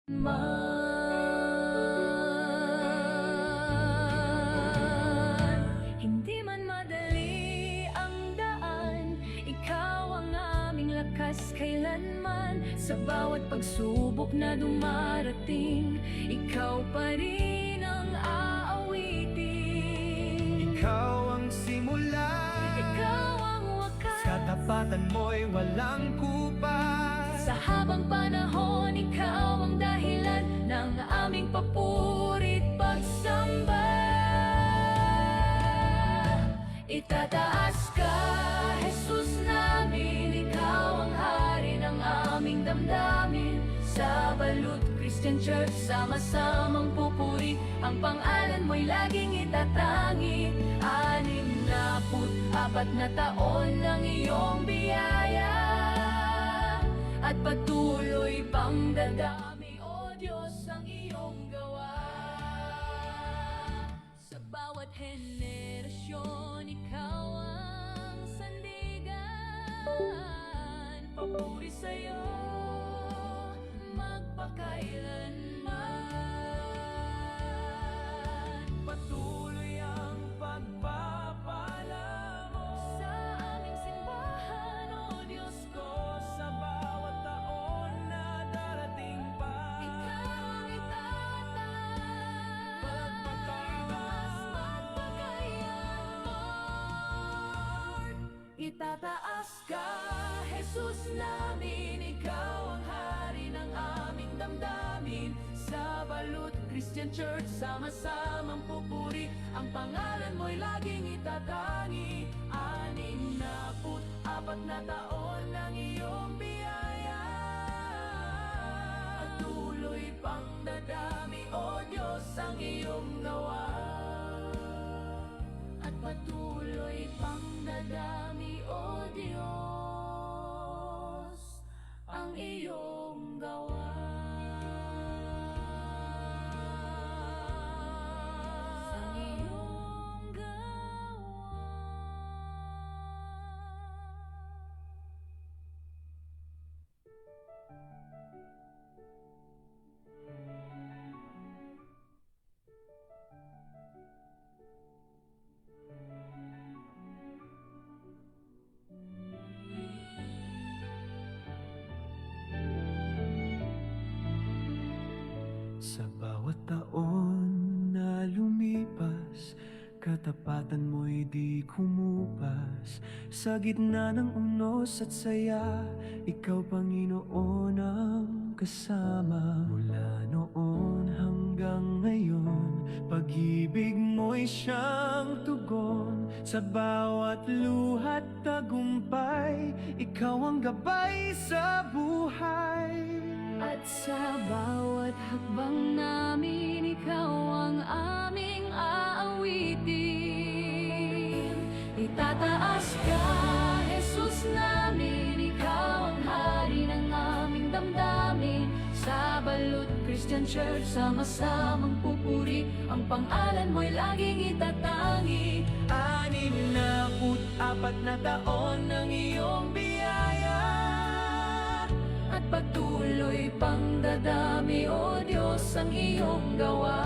Hindi man madali ang daan, ikaw ang aming lakas kailanman. Sa bawat pagsubok na dumarating, ikaw pa rin ang aawitin. Ikaw ang simula, Ikaw ang wakas, sa tapatan mo'y walang kupas. sa habang panahon, ikaw ang dahilan ng aming papuri't pagsamba. Itataas ka, Jesus namin, ikaw ang hari ng aming damdamin. Sa Balut Christian Church, sama-samang pupuri, ang pangalan mo'y laging itatangi. 64 na taon ng iyong biyaya, at patuloy pang dadami, O Diyos, ang iyong gawa. Sa bawat henerasyon, ikaw ang sandigan. Papuri sa'yo magpakailanman. Patuloy ang pagpapala mo Sa aming simbahan, O Diyos ko, sa bawat taon na darating pa. ikaw ang itataas, magpakailanman. Itataas ka, Jesus namin, ikaw ang hari ng aming damdamin. Sa Balut Christian Church, sama-samang pupuri, ang pangalan mo'y laging itatangi. 64 na taon ng iyong biyaya, at tuloy pang dadami, O Diyos, ang iyong gawa. At patuloy pang dadami, O Diyos, ang iyong gawa. Ang iyong gawa. Sa bawat taon na lumipas, katapatan mo'y di kumupas. Sa gitna ng unos at saya, ikaw, Panginoon, ang kasama. Mula noon hanggang ngayon, pag-ibig mo'y siyang tugon. Sa bawat luhat tagumpay, ikaw ang gabay sa buhay. At sa bawat hakbang namin, ikaw ang aming aawitin. Itataas ka, Jesus namin, ikaw ang hari ng aming damdamin. Sa Balut Christian Church, sama-samang pupuri, ang pangalan mo'y laging itatangi. 64 na taon ng iyong biyaya, At patuloy pang dadami, O Diyos, ang iyong gawa.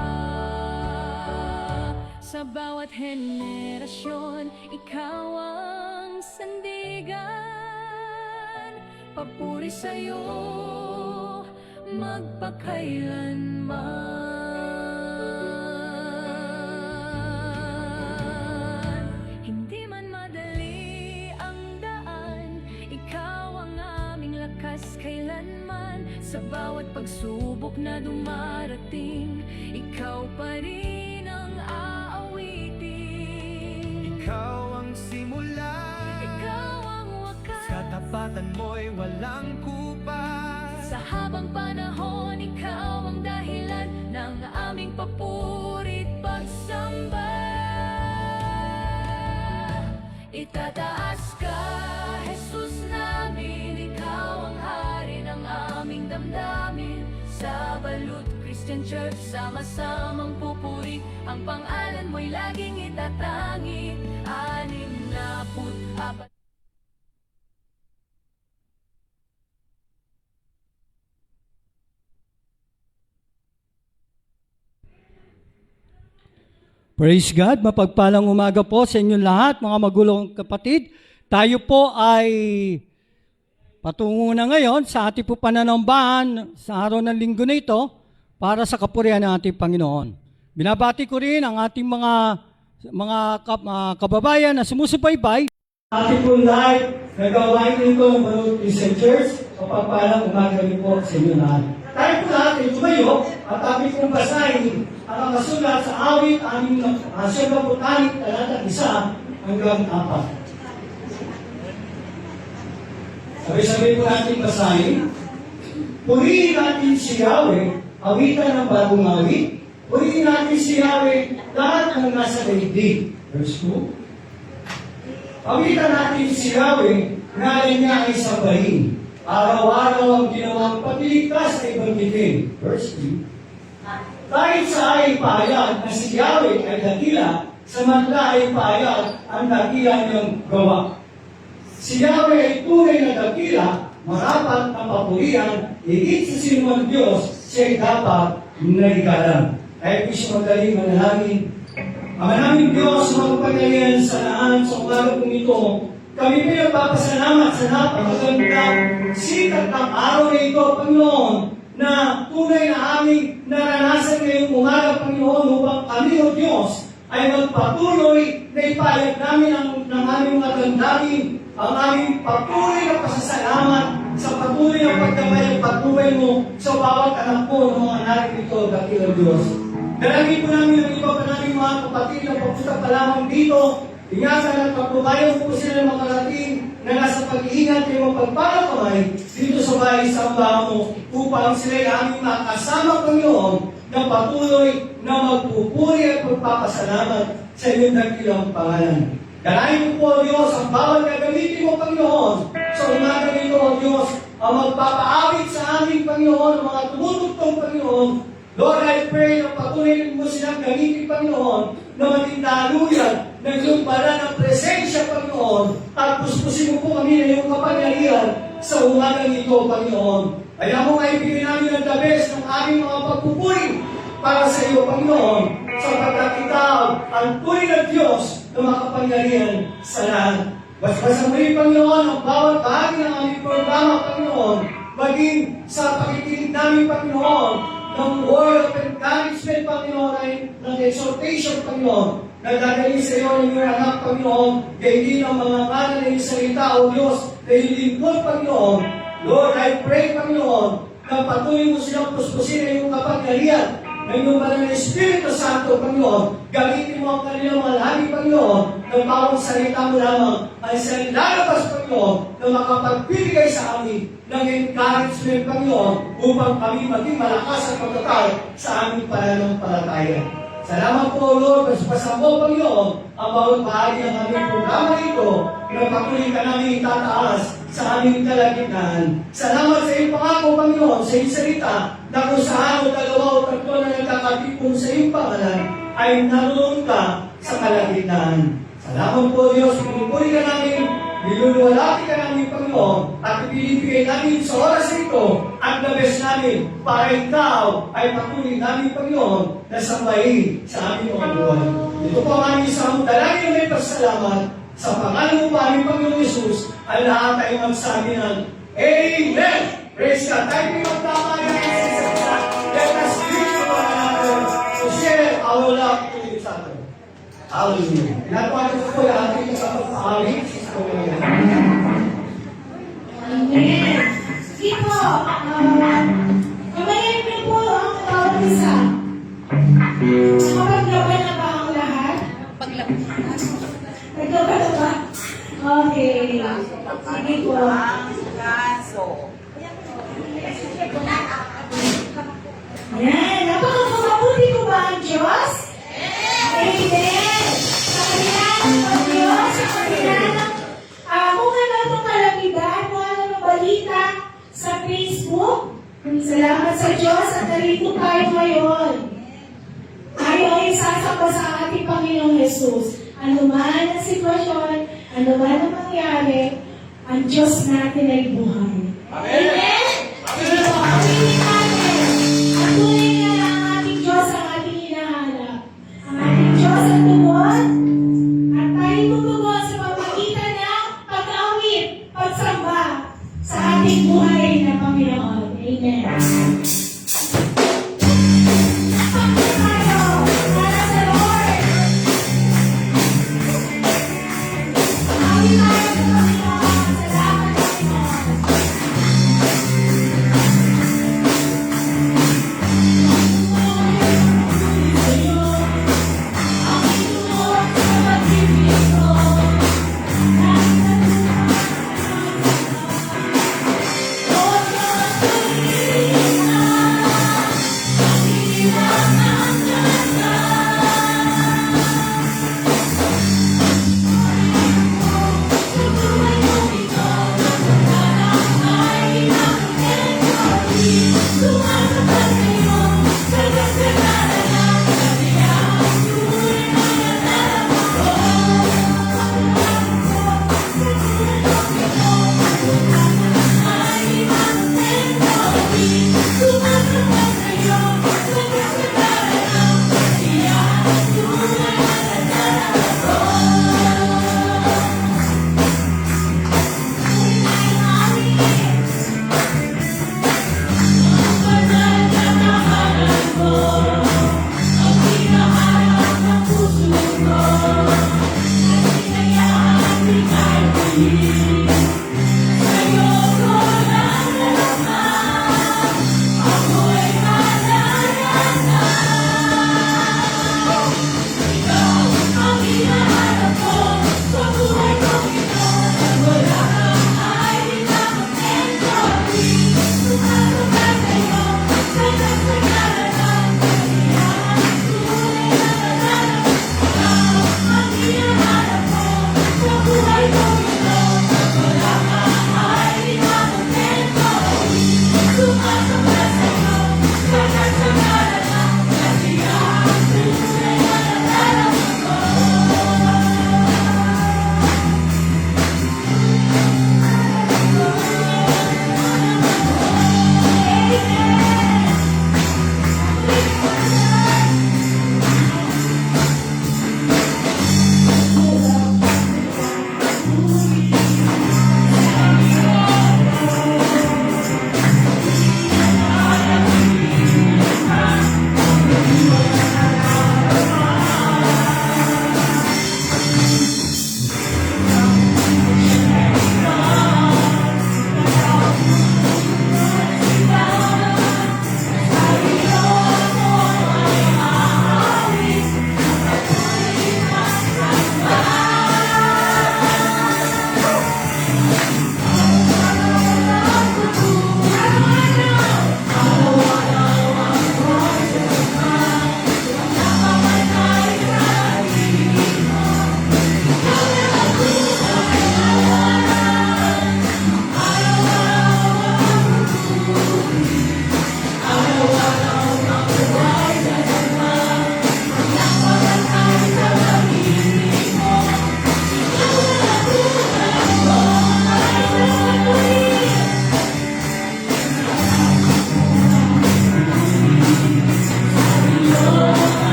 Sa bawat henerasyon, ikaw ang sandigan. Papuri sa'yo magpakailanman. Hindi man madali ang daan, ikaw ang aming lakas kailanman. Sa bawat pagsubok na dumarating, ikaw pa rin ang aawitin. ikaw ang simula, Ikaw ang wakas, sa tapatan mo'y walang kupas. sa habang panahon, ikaw ang dahilan ng aming papuri't pagsamba. Itataas ka, Jesus namin, ikaw ang hari ng aming damdamin. Sa Balut Christian Church, sama-samang pupuri, ang pangalan mo'y laging itatangi. 64 Praise God, mapagpalang umaga po sa inyong lahat, mga magulong kapatid. Tayo po ay patungo na ngayon sa ating po pananambahan sa araw ng linggo na ito para sa kapurihan ng ating Panginoon. Binabati ko rin ang ating mga kababayan na sumusubaybay. Ating po live, nagawain nito ng Baruch Christian Church, mapagpalang umaga rin po sa inyong lahat. Tayo po lahat ay tumayo at ating pong basahin ang nakasulat sa awit aming Siyempre Botanik, talatang 1 hanggang 4. Sabi-sabi po natin basahin. Purihin natin si Yahweh, awitan ng bagong awit. Purihin natin si Yahweh, lahat ng nasa daigdig. Verse 2. Awitan natin si Yahweh, ngayon niya ay sabahin. Araw-araw ang ginawang patiligtas ay banggitin. Verse 3. Dahil sa ay pahayag na si Yahweh ay dakila, samantala ay pahayag ang dakila niyang gawa. Si Yahweh ay tunay na dakila, marapat na papurihan, higit sa sinumang Diyos, siya'y dapat naigalang. Kaya po siya magaling manalangin. Ang naming Diyos, magpagaling sa naan sa umaga kong ito, kami pinagpapasalamat sa napakagandang sikat ng araw na ito, Panginoon, na tunay na aming naranasan ngayong umaga, Panginoon, upang kami, O Diyos, ay magpatuloy na ipayag namin ng aming mga damdamin, ang aming patuloy na pasasalamat sa patuloy na pagkabay at pagtubay mo sa bawat anak po ng mga anak ito, dakilang Diyos. Dalangin po namin ang iba pa namin mga kapatid na papunta pa lamang dito. Ingatan at pagpubayan po sila ng mga lating na nasa pag-iingat ng mapagpalang kamay dito sa bahay sa ambahan mo upang sila ay aming makasama, Panginoon, na patuloy na magpupuri at magpapasalamat sa inyong dakilang pangalan. Dalahin po, O Diyos, ang bawat gagamitin mo, Panginoon, sa umaga nito, O Diyos, ang magpapaawit sa aming, Panginoon, ang mga tumutugtong, Panginoon. Lord, I pray na patuloy mo silang gamitin, Panginoon, na maging daluyan ng iyong banal ng presensya, Panginoon, at puspusin mo po kami na iyong kapangyarihan sa umagang ito, Panginoon. Kaya mo nga ibigay namin ang the best ng aming mga pagpupuri para sa iyo, Panginoon, sapagkat ikaw ang tunay na Diyos na makapangyarihan sa lahat. Basbasan mo rin, Panginoon, ang bawat bahagi ng aming programa, Panginoon, maging sa pakikinig namin, Panginoon, ng word of encouragement, Panginoon, ay ng exhortation, Panginoon, na gagaling sa iyo ng iyong anak, Panginoon, kaya hindi ng mga ngalan na iyong salita, O Diyos, na ilingkod, Panginoon. Lord, I pray, Panginoon, na patuloy mo silang puspusin na iyong kapangyarihan, na iyong banal na Espiritu Santo, Panginoon. Gamitin mo ang kanilang mga lahi, Panginoon, ng bawang salita mo lamang ay sa lalabas, Panginoon, na makapagbibigay sa amin ng encouragement, Panginoon, upang kami maging malakas at matatag sa aming pananampalataya. Salamat po, Lord, paspasan mo, Panginoon, ang bawat bahagi ng aming programa nito na patuloy ka namin itataas sa aming kalagitnaan. Salamat sa iyong pangako, Panginoon, sa iyong salita, na kung saan o dalawa o tatlo na nagkakatipon sa iyong pangalan, ay naroon ka sa kalagitnaan. Salamat po, Diyos, pinupuri ka namin, niluluwalaki ka namin, Panginoon, at ibinibigay namin sa oras ito ang the best namin para ikaw ay patuloy namin, Panginoon, na sambahin sa aming mga buhay. Ito po ang aming isang dalangin na may pasalamat sa pangalan mo pa aming Panginoon Jesus, ang lahat ay magsabi ng Amen! Praise God! Tayo po yung tama na isa. Let us live for one another to share our love to each other. Hallelujah. Pinatawagan ko po yung ating kasapag-aalit. Amen. Sige po, kamayan niyo po ang bawat isa. Nakapaglaban na ba ang lahat? Naglaban na ba? Okay. Sige po. Ayan. Napakamabuti ko ba ang Diyos? Amen. Sa kanilang ng Diyos, sa kanilang kung ano itong kalamidad, kung ano ng balita sa Facebook. Salamat sa Diyos at narito tayo ngayon. Tayo ay sasamba sa ating Panginoong Jesus. Ano man ang sitwasyon, ano man ang mangyari, ang Diyos natin ay buhay. Amen? Sige po, aminin natin. Ang tunay na ang ating Diyos ang ating hinahanap. Ang ating Diyos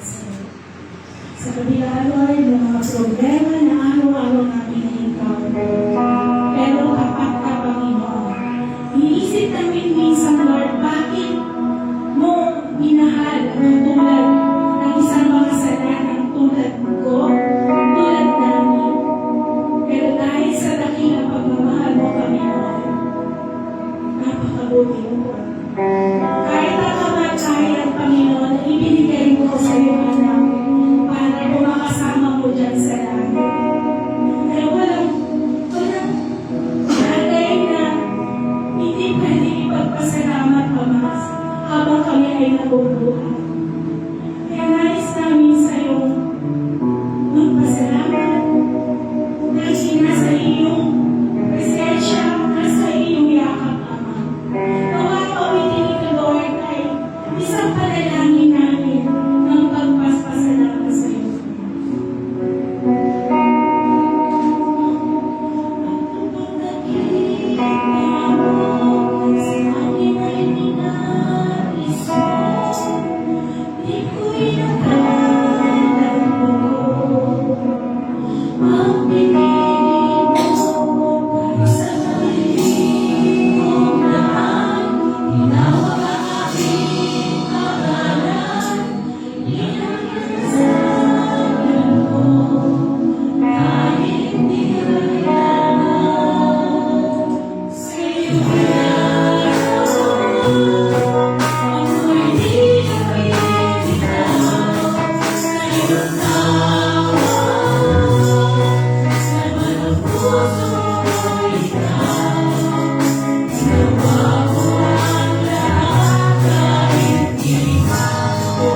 sa'yo. Sa kabila, Lord, ng mga problema na araw-araw namin na-encounter. Pero kapag ka, Panginoon, iisip namin minsan, Lord, bakit mo minahal ang tulad ng isang mga sananang tulad ko, tulad namin. Pero dahil sa dakilang pagmamahal mo, Panginoon, napakabuti mo. Kahit ang kamatayan, Panginoon, ibinigay mo sa iyong anak para makasama mo dyan sa langit. Kaya walang bagay na hindi pwede ipagpasalamat, Ama, habang kami ay nabubuhay. Kaya nais namin sa iyong magpasalamat dahil nasa iyong presensya, nasa iyong yakap, Ama. Nawa pawitin ito, Lord, ay isang panalangin namin ng pagpasalamat sa iyo. Ang nakita mo sa akin ay ninais mo, di ko'y nakalaan mo. Ang pinili mo kahit sa maliit kong daan, tinawag ang aking pangalan, inagasalan mo kahit di kailangan. Sa iyong biyaya, ako'y di napipitaw. Sa iyong tawa, sa mga puso ko ikaw. Ginawa mo ang lahat kahit di ako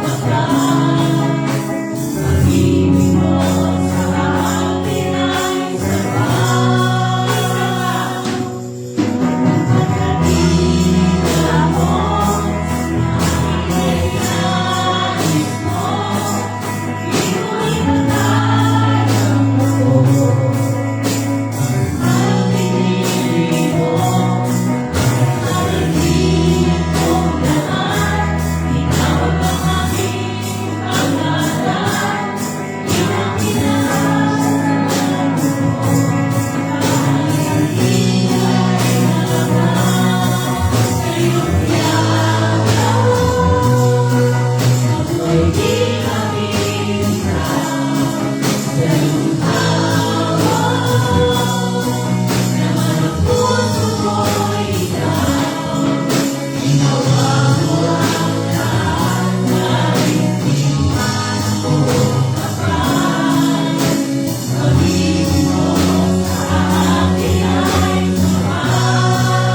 magaan. Pag-ibig mo sa akin ay sapat. Pagkakita mo sa akin ay nais mo, di ko'y nakalaan mo. Ang pinili mo, maliit kong daan, tinawag ang aking pangalan, inagasalan mo kahit di kailangan. Sa iyong biyaya, ako'y di napipitaw. Sa iyong tawa, sa mga puso ko ikaw. Ginawa mo ang lahat kahit di ako magaan. Pag-ibig mo sa akin ay sapat.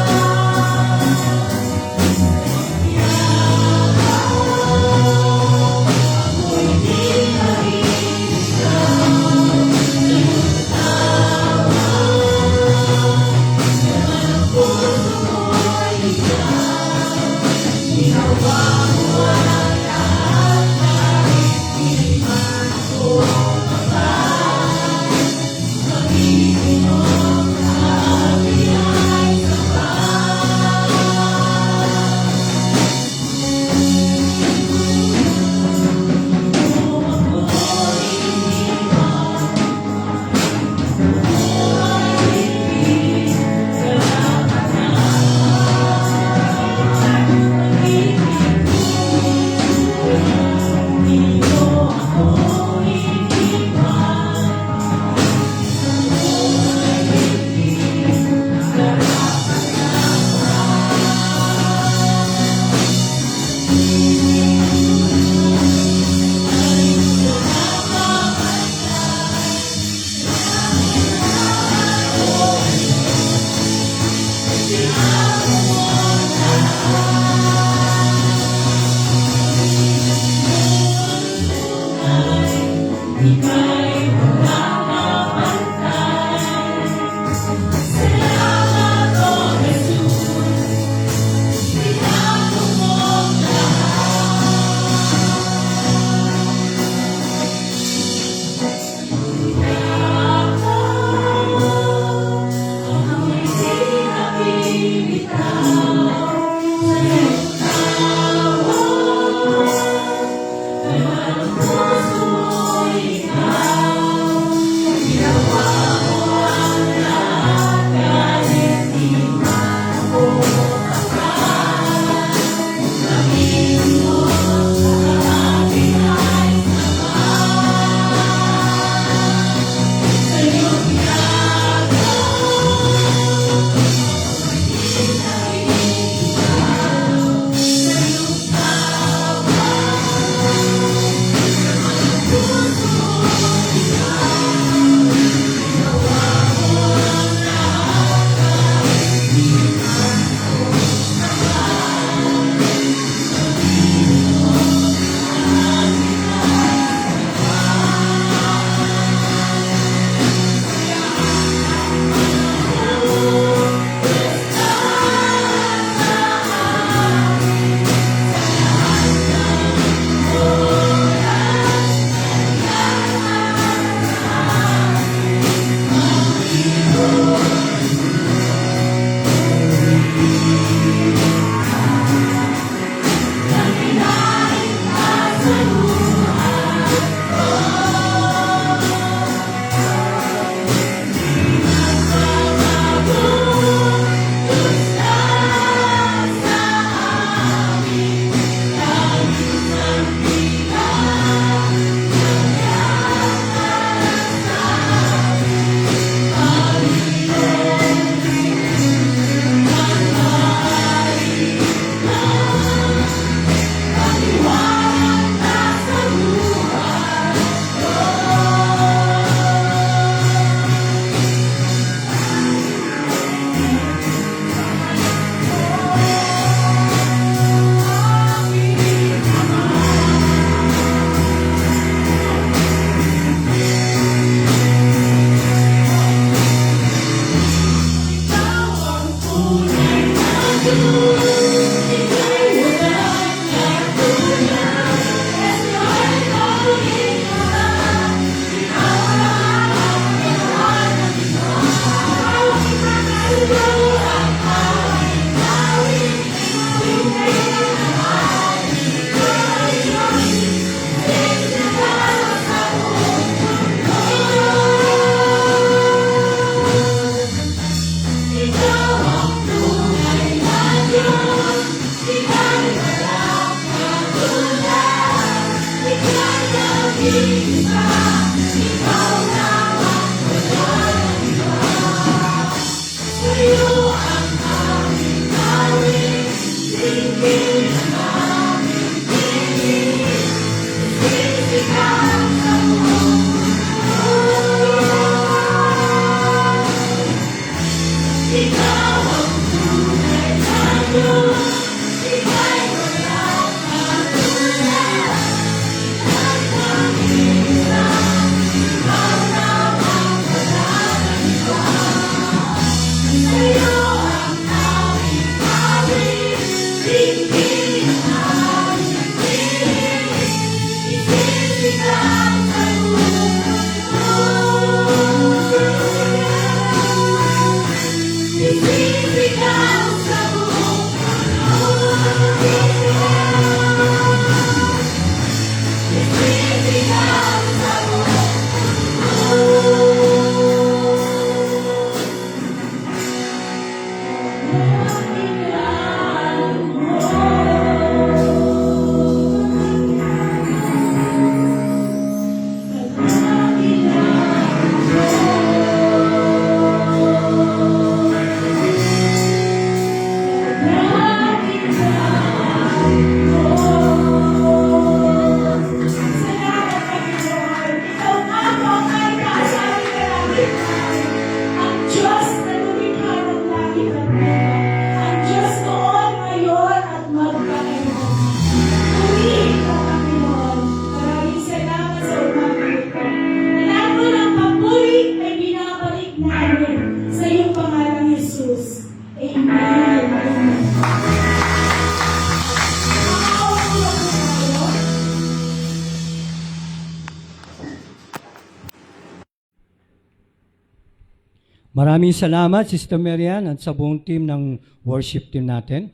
Maraming salamat, Sister Marian, at sa buong team ng worship team natin.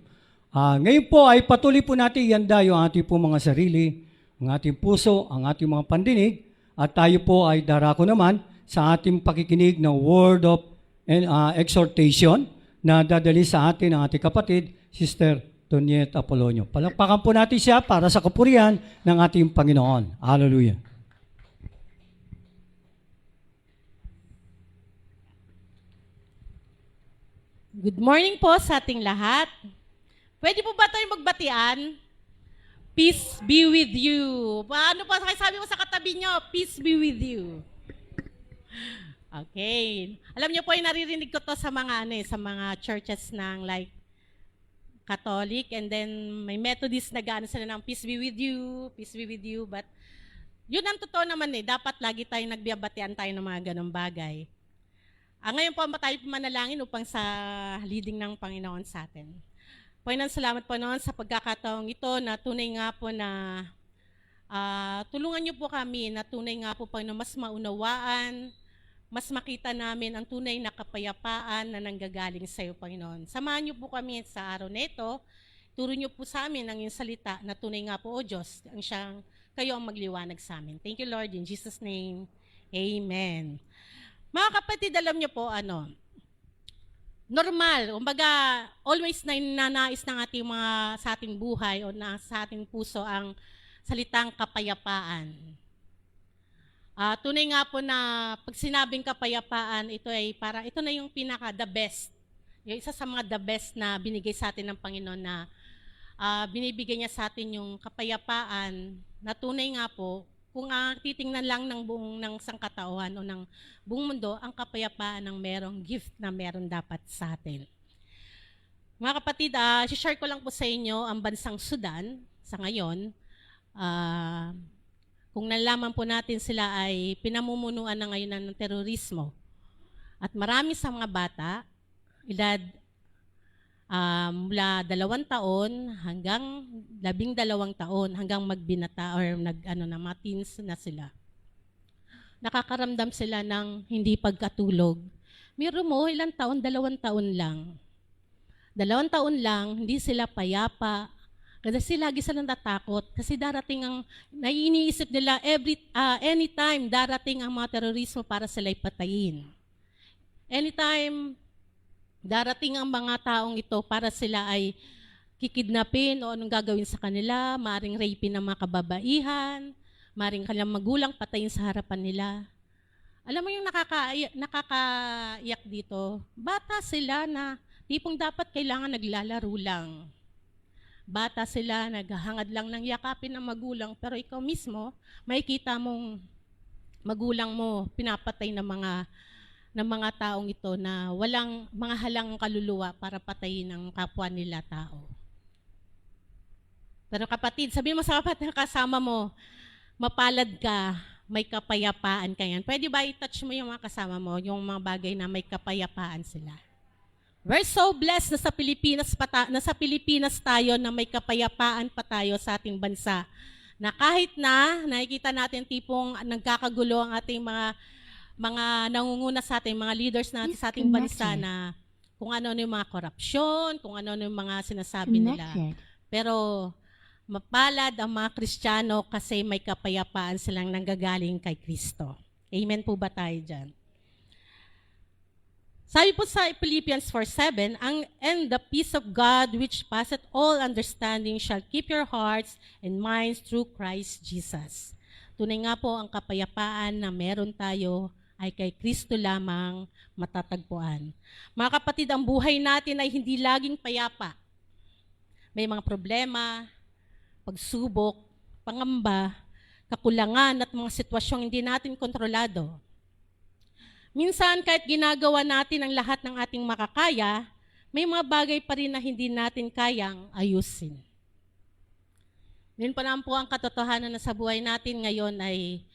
Ngayon po ay patuloy po natin ihanda yung ating po mga sarili ang ating puso, ang ating mga pandinig, at tayo po ay darako naman sa ating pakikinig ng word of exhortation na dadali sa atin ng ating kapatid, Sister Toniet Apolonio. Palakpakan po natin siya para sa kapurihan ng ating Panginoon. Hallelujah. Good morning po sa ating lahat. Pwede po ba tayo magbatian? Peace be with you. Paano pa sabi mo sa katabi nyo? Peace be with you. Okay. Alam niyo po, naririnig ko to sa mga sa mga churches ng like Catholic, and then may Methodist na gaano sila ng peace be with you, peace be with you. But yun ang totoo naman dapat lagi tayong nagbibatian tayo ng mga ganong bagay. Ngayon po tayo manalangin upang sa leading ng Panginoon sa atin. Panginoon, salamat po noon sa pagkakataong ito na tunay nga po na tulungan niyo po kami na tunay nga po Panginoon mas maunawaan, mas makita namin ang tunay na kapayapaan na nanggagaling sa iyo, Panginoon. Samahan niyo po kami sa araw na ito. Turo niyo po sa amin ang iyong salita na tunay nga po, O Diyos, kayo ang magliwanag sa amin. Thank you, Lord. In Jesus' name, Amen. Mga kapatid, alam niyo po, normal, kumbaga, always na nanais ng ating sa ating buhay o sa ating puso ang salitang kapayapaan. Tunay nga po na pag sinabing kapayapaan, ito na yung pinaka-the best. Yung isa sa mga the best na binigay sa atin ng Panginoon na binibigay niya sa atin yung kapayapaan na tunay nga po, kung titingnan lang ng buong ng sangkatauhan o ng buong mundo, ang kapayapaan ng merong gift na meron dapat sa atin. Mga kapatid, share ko lang po sa inyo ang bansang Sudan sa ngayon. Kung nalaman po natin sila ay pinamumunuan na ngayon ng terorismo. At marami sa mga bata, edad mula 2 taon hanggang 12 taon hanggang magbinata or mga teens na sila. Nakakaramdam sila ng hindi pagkatulog. Meron mo ilang taon, 2 taon lang. 2 taon lang, hindi sila payapa. Kasi lagi silang natatakot. Kasi darating naiiniisip nila anytime darating ang mga terorismo para sila'y patayin. Anytime darating ang mga taong ito para sila ay kikidnapin o anong gagawin sa kanila, maaring rapin ng mga kababaihan, maaring kanilang magulang patayin sa harapan nila. Alam mo yung nakakaiyak dito, bata sila na tipong dapat kailangan naglalaro lang. Bata sila, naghahangad lang ng yakapin ng magulang, pero ikaw mismo, makikita mong magulang mo pinapatay ng mga taong ito na walang mga halang kaluluwa para patayin ang kapwa nila tao. Pero kapatid, sabi mo sa kapatid kasama mo, mapalad ka, may kapayapaan ka yan. Pwede ba i-touch mo yung mga kasama mo, yung mga bagay na may kapayapaan sila? We're so blessed na sa Pilipinas tayo na may kapayapaan pa tayo sa ating bansa. Na kahit na nakikita natin tipong nagkakagulo ang ating mga nangunguna sa ating mga leaders natin sa ating bansa na kung ano yung mga korupsyon, kung ano yung mga sinasabi nila. Pero mapalad ang mga Kristiyano kasi may kapayapaan silang nanggagaling kay Kristo. Amen po ba tayo dyan? Sabi po sa Philippians 4:7, and the peace of God which passeth all understanding shall keep your hearts and minds through Christ Jesus. Tunay nga po ang kapayapaan na meron tayo ay kay Kristo lamang matatagpuan. Mga kapatid, ang buhay natin ay hindi laging payapa. May mga problema, pagsubok, pangamba, kakulangan at mga sitwasyong hindi natin kontrolado. Minsan, kahit ginagawa natin ang lahat ng ating makakaya, may mga bagay pa rin na hindi natin kayang ayusin. Yun pa naman po ang katotohanan na sa buhay natin ngayon ay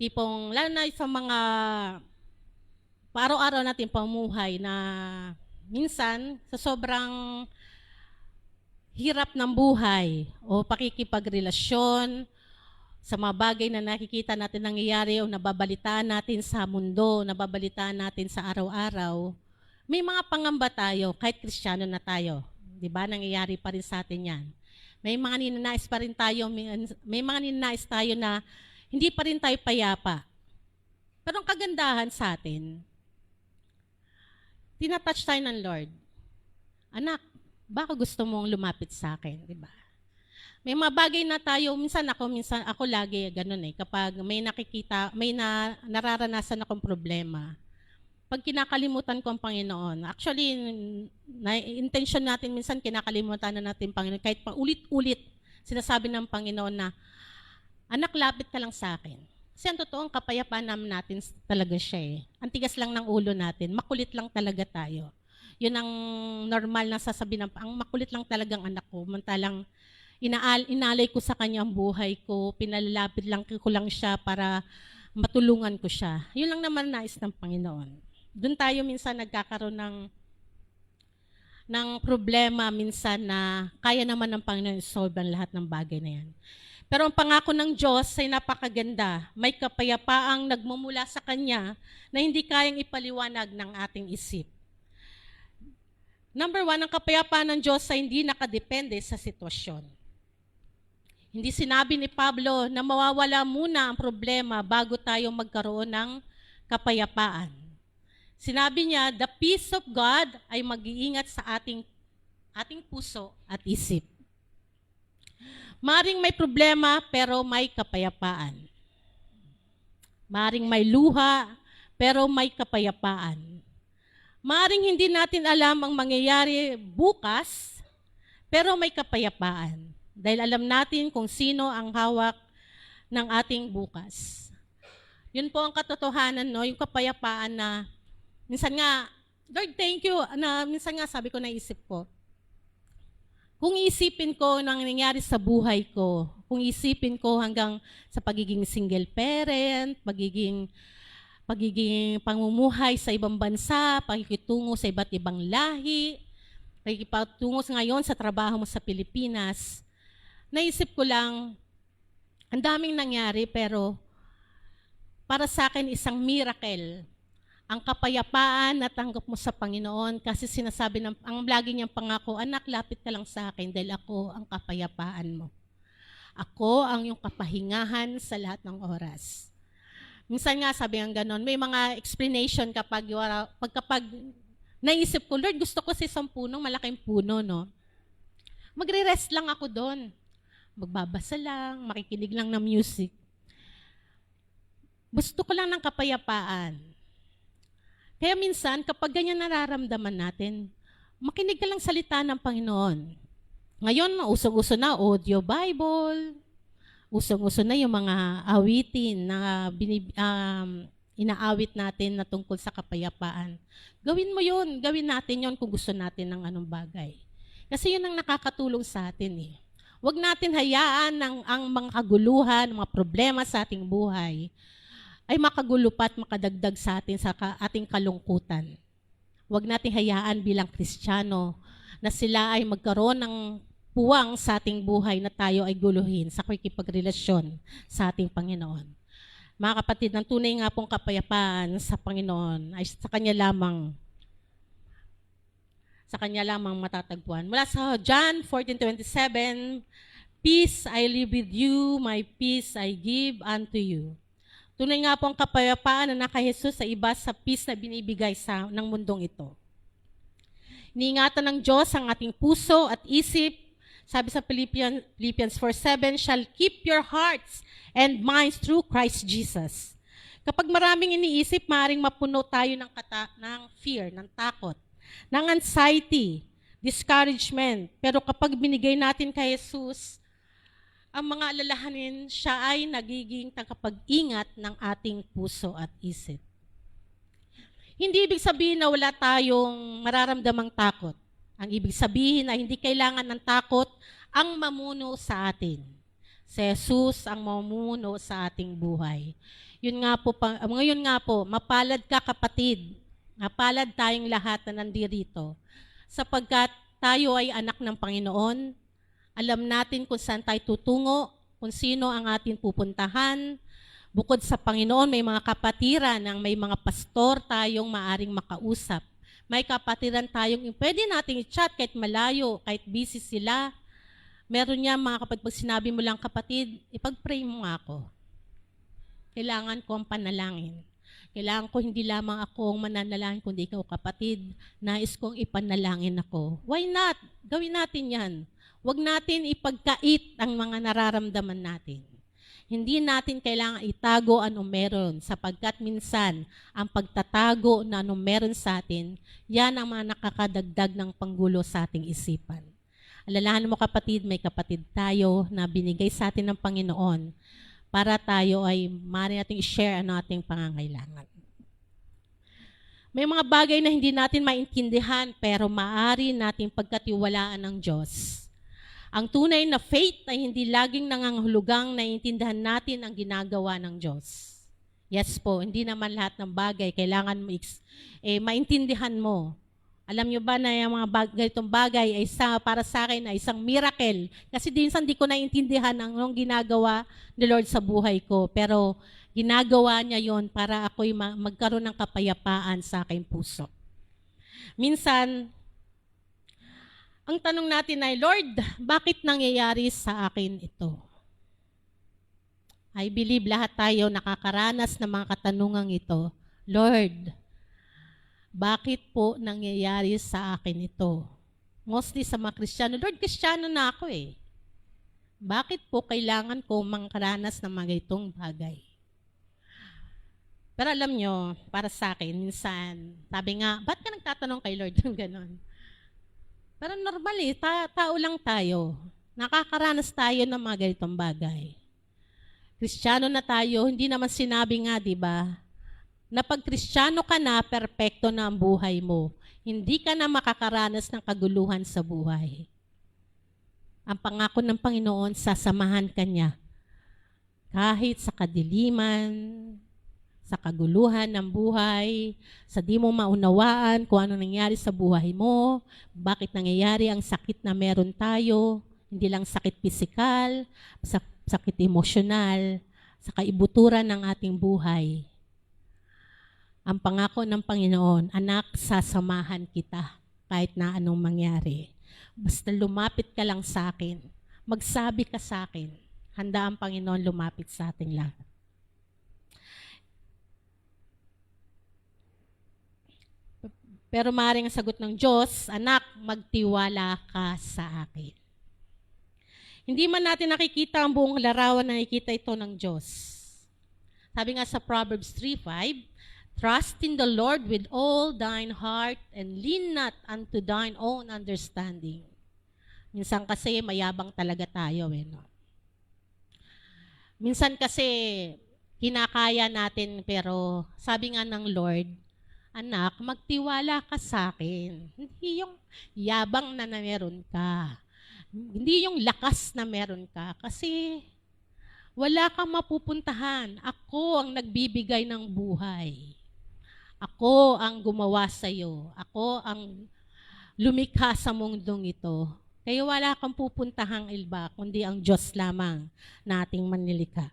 tipong, lalo na sa mga araw-araw natin pamuhay na minsan sa sobrang hirap ng buhay o pakikipagrelasyon, sa mga bagay na nakikita natin nangyayari o nababalitaan natin sa mundo, nababalitaan natin sa araw-araw, may mga pangamba tayo, kahit Kristiyano na tayo. Di ba? Nangyayari pa rin sa atin yan. May mga ninanais pa rin tayo, may mga ninanais tayo na hindi pa rin tayo payapa. Pero ang kagandahan sa atin, tinatouch tayo ng Lord. Anak, baka gusto mong lumapit sa akin, di ba? May mga bagay na tayo, minsan ako lagi ganun eh, kapag may nakikita, nararanasan akong problema, pag kinakalimutan ko ang Panginoon, actually, intention natin minsan kinakalimutan na natin Panginoon, kahit pa ulit-ulit sinasabi ng Panginoon na, anak, lapit ka lang sa akin. Kasi ang totoong kapayapaan natin talaga siya eh. Ang tigas lang ng ulo natin, makulit lang talaga tayo. Yun ang normal na sasabihin ang makulit lang talagang anak ko, mantalang inalay ko sa kanya ang buhay ko, pinalalapit lang ko lang siya para matulungan ko siya. Yun lang naman nais ng Panginoon. Doon tayo minsan nagkakaroon ng problema minsan na kaya naman ng Panginoon solve ang lahat ng bagay na yan. Pero ang pangako ng Diyos ay napakaganda. May kapayapaang nagmumula sa Kanya na hindi kayang ipaliwanag ng ating isip. Number 1, ang kapayapaan ng Diyos ay hindi nakadepende sa sitwasyon. Hindi sinabi ni Pablo na mawawala muna ang problema bago tayo magkaroon ng kapayapaan. Sinabi niya, the peace of God ay mag-iingat sa ating puso at isip. Maring may problema pero may kapayapaan. Maring may luha pero may kapayapaan. Maring hindi natin alam ang mangyayari bukas pero may kapayapaan. Dahil alam natin kung sino ang hawak ng ating bukas. Yun po ang katotohanan, no? Yung kapayapaan na minsan nga, Lord, thank you, na minsan nga sabi ko, naisip ko, kung isipin ko nang nangyari sa buhay ko, kung isipin ko hanggang sa pagiging single parent, pagiging pamumuhay sa ibang bansa, pakikitungo sa iba't ibang lahi, pakikipatungo ngayon sa trabaho mo sa Pilipinas, naisip ko lang, ang daming nangyari pero para sa akin isang miracle. Ang kapayapaan na tanggap mo sa Panginoon kasi sinasabi ang lagi niyang pangako, anak, lapit ka lang sa akin dahil ako ang kapayapaan mo. Ako ang iyong kapahingahan sa lahat ng oras. Minsan nga sabi ang ganon, may mga explanation kapag naisip ko, Lord, gusto ko sa isang puno, malaking puno, no? Magre-rest lang ako doon. Magbabasa lang, makikinig lang ng music. Gusto ko lang ng kapayapaan. Kaya minsan, kapag ganyan nararamdaman natin, makinig ka lang salita ng Panginoon. Ngayon, usong-uso na audio Bible, usong-uso na yung mga awitin na inaawit natin na tungkol sa kapayapaan. Gawin mo yun, gawin natin yun kung gusto natin ng anong bagay. Kasi yun ang nakakatulong sa atin eh. Huwag natin hayaan ang mga kaguluhan, mga problema sa ating buhay ay makagulo pa at makadagdag sa atin sa ating kalungkutan. Huwag natin hayaan bilang Kristiyano na sila ay magkaroon ng puwang sa ating buhay na tayo ay guluhin sa pakikipagrelasyon sa ating Panginoon. Mga kapatid, ang tunay nga pong kapayapaan sa Panginoon ay sa Kanya lamang matatagpuan. Mula sa John 14:27, peace I leave with you, my peace I give unto you. Tunay nga po ang kapayapaan na naka-Jesus sa iba sa peace na binibigay ng mundong ito. Iniingatan ng Diyos ang ating puso at isip. Sabi sa Philippians 4:7, shall keep your hearts and minds through Christ Jesus. Kapag maraming iniisip, maaaring mapuno tayo ng fear, ng takot, ng anxiety, discouragement. Pero kapag binigay natin kay Jesus ang mga alalahanin, siya ay nagiging tagapag-ingat ng ating puso at isip. Hindi ibig sabihin na wala tayong mararamdamang takot. Ang ibig sabihin ay hindi kailangan ng takot ang mamuno sa atin. Si Jesus ang mamuno sa ating buhay. Ngayon nga po, mapalad ka kapatid, mapalad tayong lahat na nandirito, sapagkat tayo ay anak ng Panginoon. Alam natin kung saan tayo tutungo, kung sino ang ating pupuntahan. Bukod sa Panginoon, may mga kapatiran, may mga pastor tayong maaring makausap. May kapatiran tayong pwede nating i-chat kahit malayo, kahit busy sila. Meron niya mga kapatid, pag sinabi mo lang, kapatid, ipag-pray mo nga ako. Kailangan ko ang panalangin. Kailangan ko hindi lamang ako ang mananalangin, kundi ikaw kapatid, nais kong ipanalangin ako. Why not? Gawin natin yan. Huwag natin ipagkait ang mga nararamdaman natin. Hindi natin kailangan itago ano meron, sapagkat minsan ang pagtatago na ano meron sa atin, yan ang mga nakakadagdag ng panggulo sa ating isipan. Alalahanin mo kapatid, may kapatid tayo na binigay sa atin ng Panginoon para tayo ay maaari nating i-share ang ating pangangailangan. May mga bagay na hindi natin maintindihan pero maaari nating pagkatiwalaan ng Diyos. Ang tunay na faith ay hindi laging nangangahulugang naiintindihan natin ang ginagawa ng Diyos. Yes po, hindi naman lahat ng bagay kailangan mo maintindihan mo. Alam nyo ba na yung mga ganitong bagay ay para sa akin ay isang miracle. Kasi minsan di ko naiintindihan ang ginagawa ni Lord sa buhay ko. Pero ginagawa niya yon para ako'y magkaroon ng kapayapaan sa aking puso. Minsan, ang tanong natin ay, Lord, bakit nangyayari sa akin ito? I believe lahat tayo nakakaranas ng mga katanungang ito. Lord, bakit po nangyayari sa akin ito? Mostly sa mga Kristiyano, Lord, Kristiyano na ako eh. Bakit po kailangan ko mangkaranas ng mga itong bagay? Pero alam nyo, para sa akin, minsan, sabi nga, ba't ka nagtatanong kay Lord ng ganon? Pero normal eh, tao lang tayo. Nakakaranas tayo ng mga ganitong bagay. Kristiyano na tayo, hindi naman sinabi nga, di ba? Na pag Kristiyano ka na, perpekto na ang buhay mo. Hindi ka na makakaranas ng kaguluhan sa buhay. Ang pangako ng Panginoon, sasamahan ka niya. Kahit sa kadiliman, sa kaguluhan ng buhay, sa di mo maunawaan kung ano nangyari sa buhay mo, bakit nangyayari ang sakit na meron tayo, hindi lang sakit pisikal, sakit emosyonal, sa kaibuturan ng ating buhay. Ang pangako ng Panginoon, anak, sasamahan kita kahit na anong mangyari. Basta lumapit ka lang sa akin, magsabi ka sa akin, handa ang Panginoon lumapit sa ating lahat. Pero maaaring ang sagot ng Diyos, anak, magtiwala ka sa akin. Hindi man natin nakikita ang buong larawan na nakikita ito ng Diyos. Sabi nga sa Proverbs 3:5, trust in the Lord with all thine heart and lean not unto thine own understanding. Minsan kasi mayabang talaga tayo no? Minsan kasi kinakaya natin pero sabi nga ng Lord, anak, magtiwala ka sa akin. Hindi yung yabang na meron ka. Hindi yung lakas na meron ka. Kasi wala kang mapupuntahan. Ako ang nagbibigay ng buhay. Ako ang gumawa sa iyo. Ako ang lumikha sa mundong ito. Kaya wala kang pupuntahang iba, kundi ang Diyos lamang na ating manlilikha.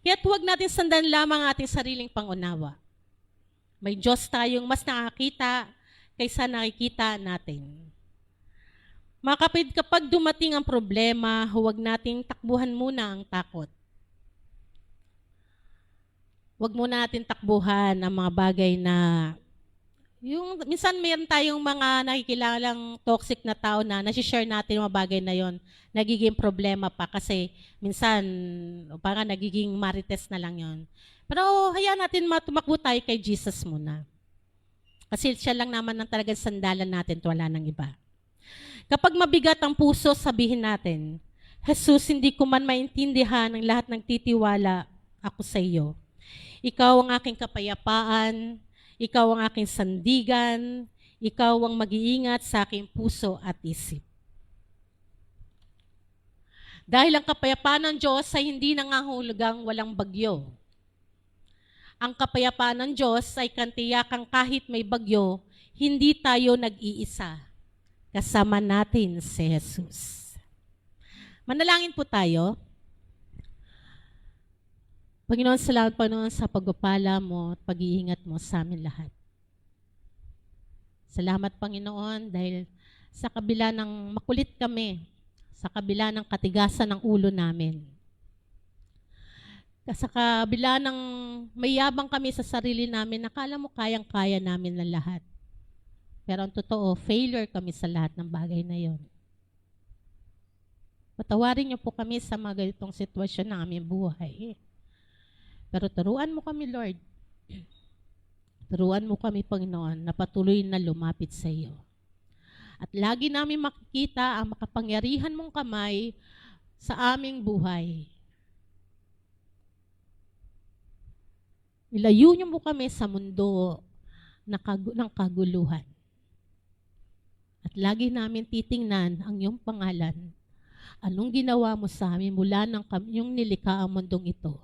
Kaya't huwag natin sandan lamang ating sariling pangunawa. May Diyos tayong mas nakakita kaysa nakikita natin. Mga kapatid, kapag dumating ang problema, huwag nating takbuhan muna ang takot. Huwag muna natin takbuhan ang mga bagay na minsan mayroon tayong mga nakikilalang toxic na tao na nasi-share natin yung mga bagay na yon, nagiging problema pa kasi minsan parang nagiging marites na lang yon. Pero hayaan natin tumakbo tayo kay Jesus muna. Kasi siya lang naman ang talagang sandalan natin, wala nang iba. Kapag mabigat ang puso, sabihin natin, Jesus, hindi ko man maintindihan ang lahat ng titiwala ako sa iyo. Ikaw ang aking kapayapaan, ikaw ang aking sandigan, ikaw ang mag-iingat sa aking puso at isip. Dahil ang kapayapaan ng Diyos ay hindi nangangahulugang walang bagyo. Ang kapayapaan ng Diyos ay kantiyakang kahit may bagyo, hindi tayo nag-iisa. Kasama natin si Jesus. Manalangin po tayo. Panginoon, salamat Panginoon sa pagpapala mo at pag-iingat mo sa amin lahat. Salamat Panginoon dahil sa kabila ng makulit kami, sa kabila ng katigasan ng ulo namin. Sa kabila ng mayabang kami sa sarili namin, nakala mo kayang-kaya namin na lahat. Pero ang totoo, failure kami sa lahat ng bagay na yon. Patawarin niyo po kami sa mga ganitong sitwasyon ng aming buhay. Pero turuan mo kami, Lord. Turuan mo kami, Panginoon, na patuloy na lumapit sa iyo. At lagi namin makikita ang makapangyarihan mong kamay sa aming buhay. Ilayo niyo mo kami sa mundo ng kaguluhan. At lagi namin titingnan ang iyong pangalan. Anong ginawa mo sa amin mula nang yung nilikha ang mundong ito?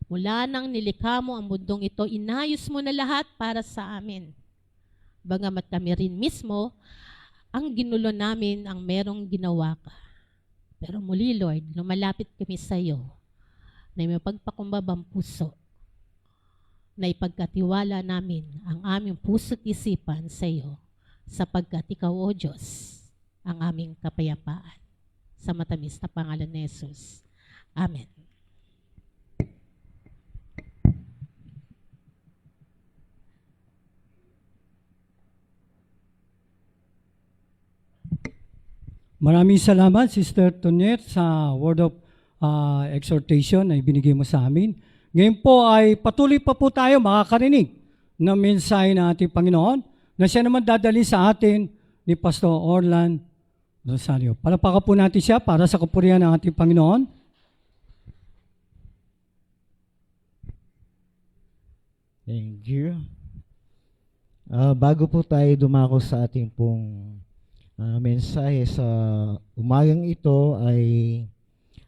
Mula nang nilikha mo ang mundong ito, inayos mo na lahat para sa amin. Bagamat kami rin mismo, ang ginulo namin ang merong ginawa ka. Pero muli, Lord, lumalapit kami sa iyo na may pagpakumbabang puso, na ipagkatiwala namin ang aming puso't isipan sa iyo, sapagkat ikaw, O Diyos, ang aming kapayapaan. Sa matamis na pangalan ni Jesus. Amen. Maraming salamat, Sister Tonet, sa word of exhortation na ibinigay mo sa amin. Ngayon po ay patuloy pa po tayo makakarinig ng mensahe ng ating Panginoon na siya naman dadali sa atin ni Pastor Orlan Rosario. Palapakan po natin siya para sa kapurihan ng ating Panginoon. Thank you. Bago po tayo dumako sa ating pong mensahe sa umagang ito, ay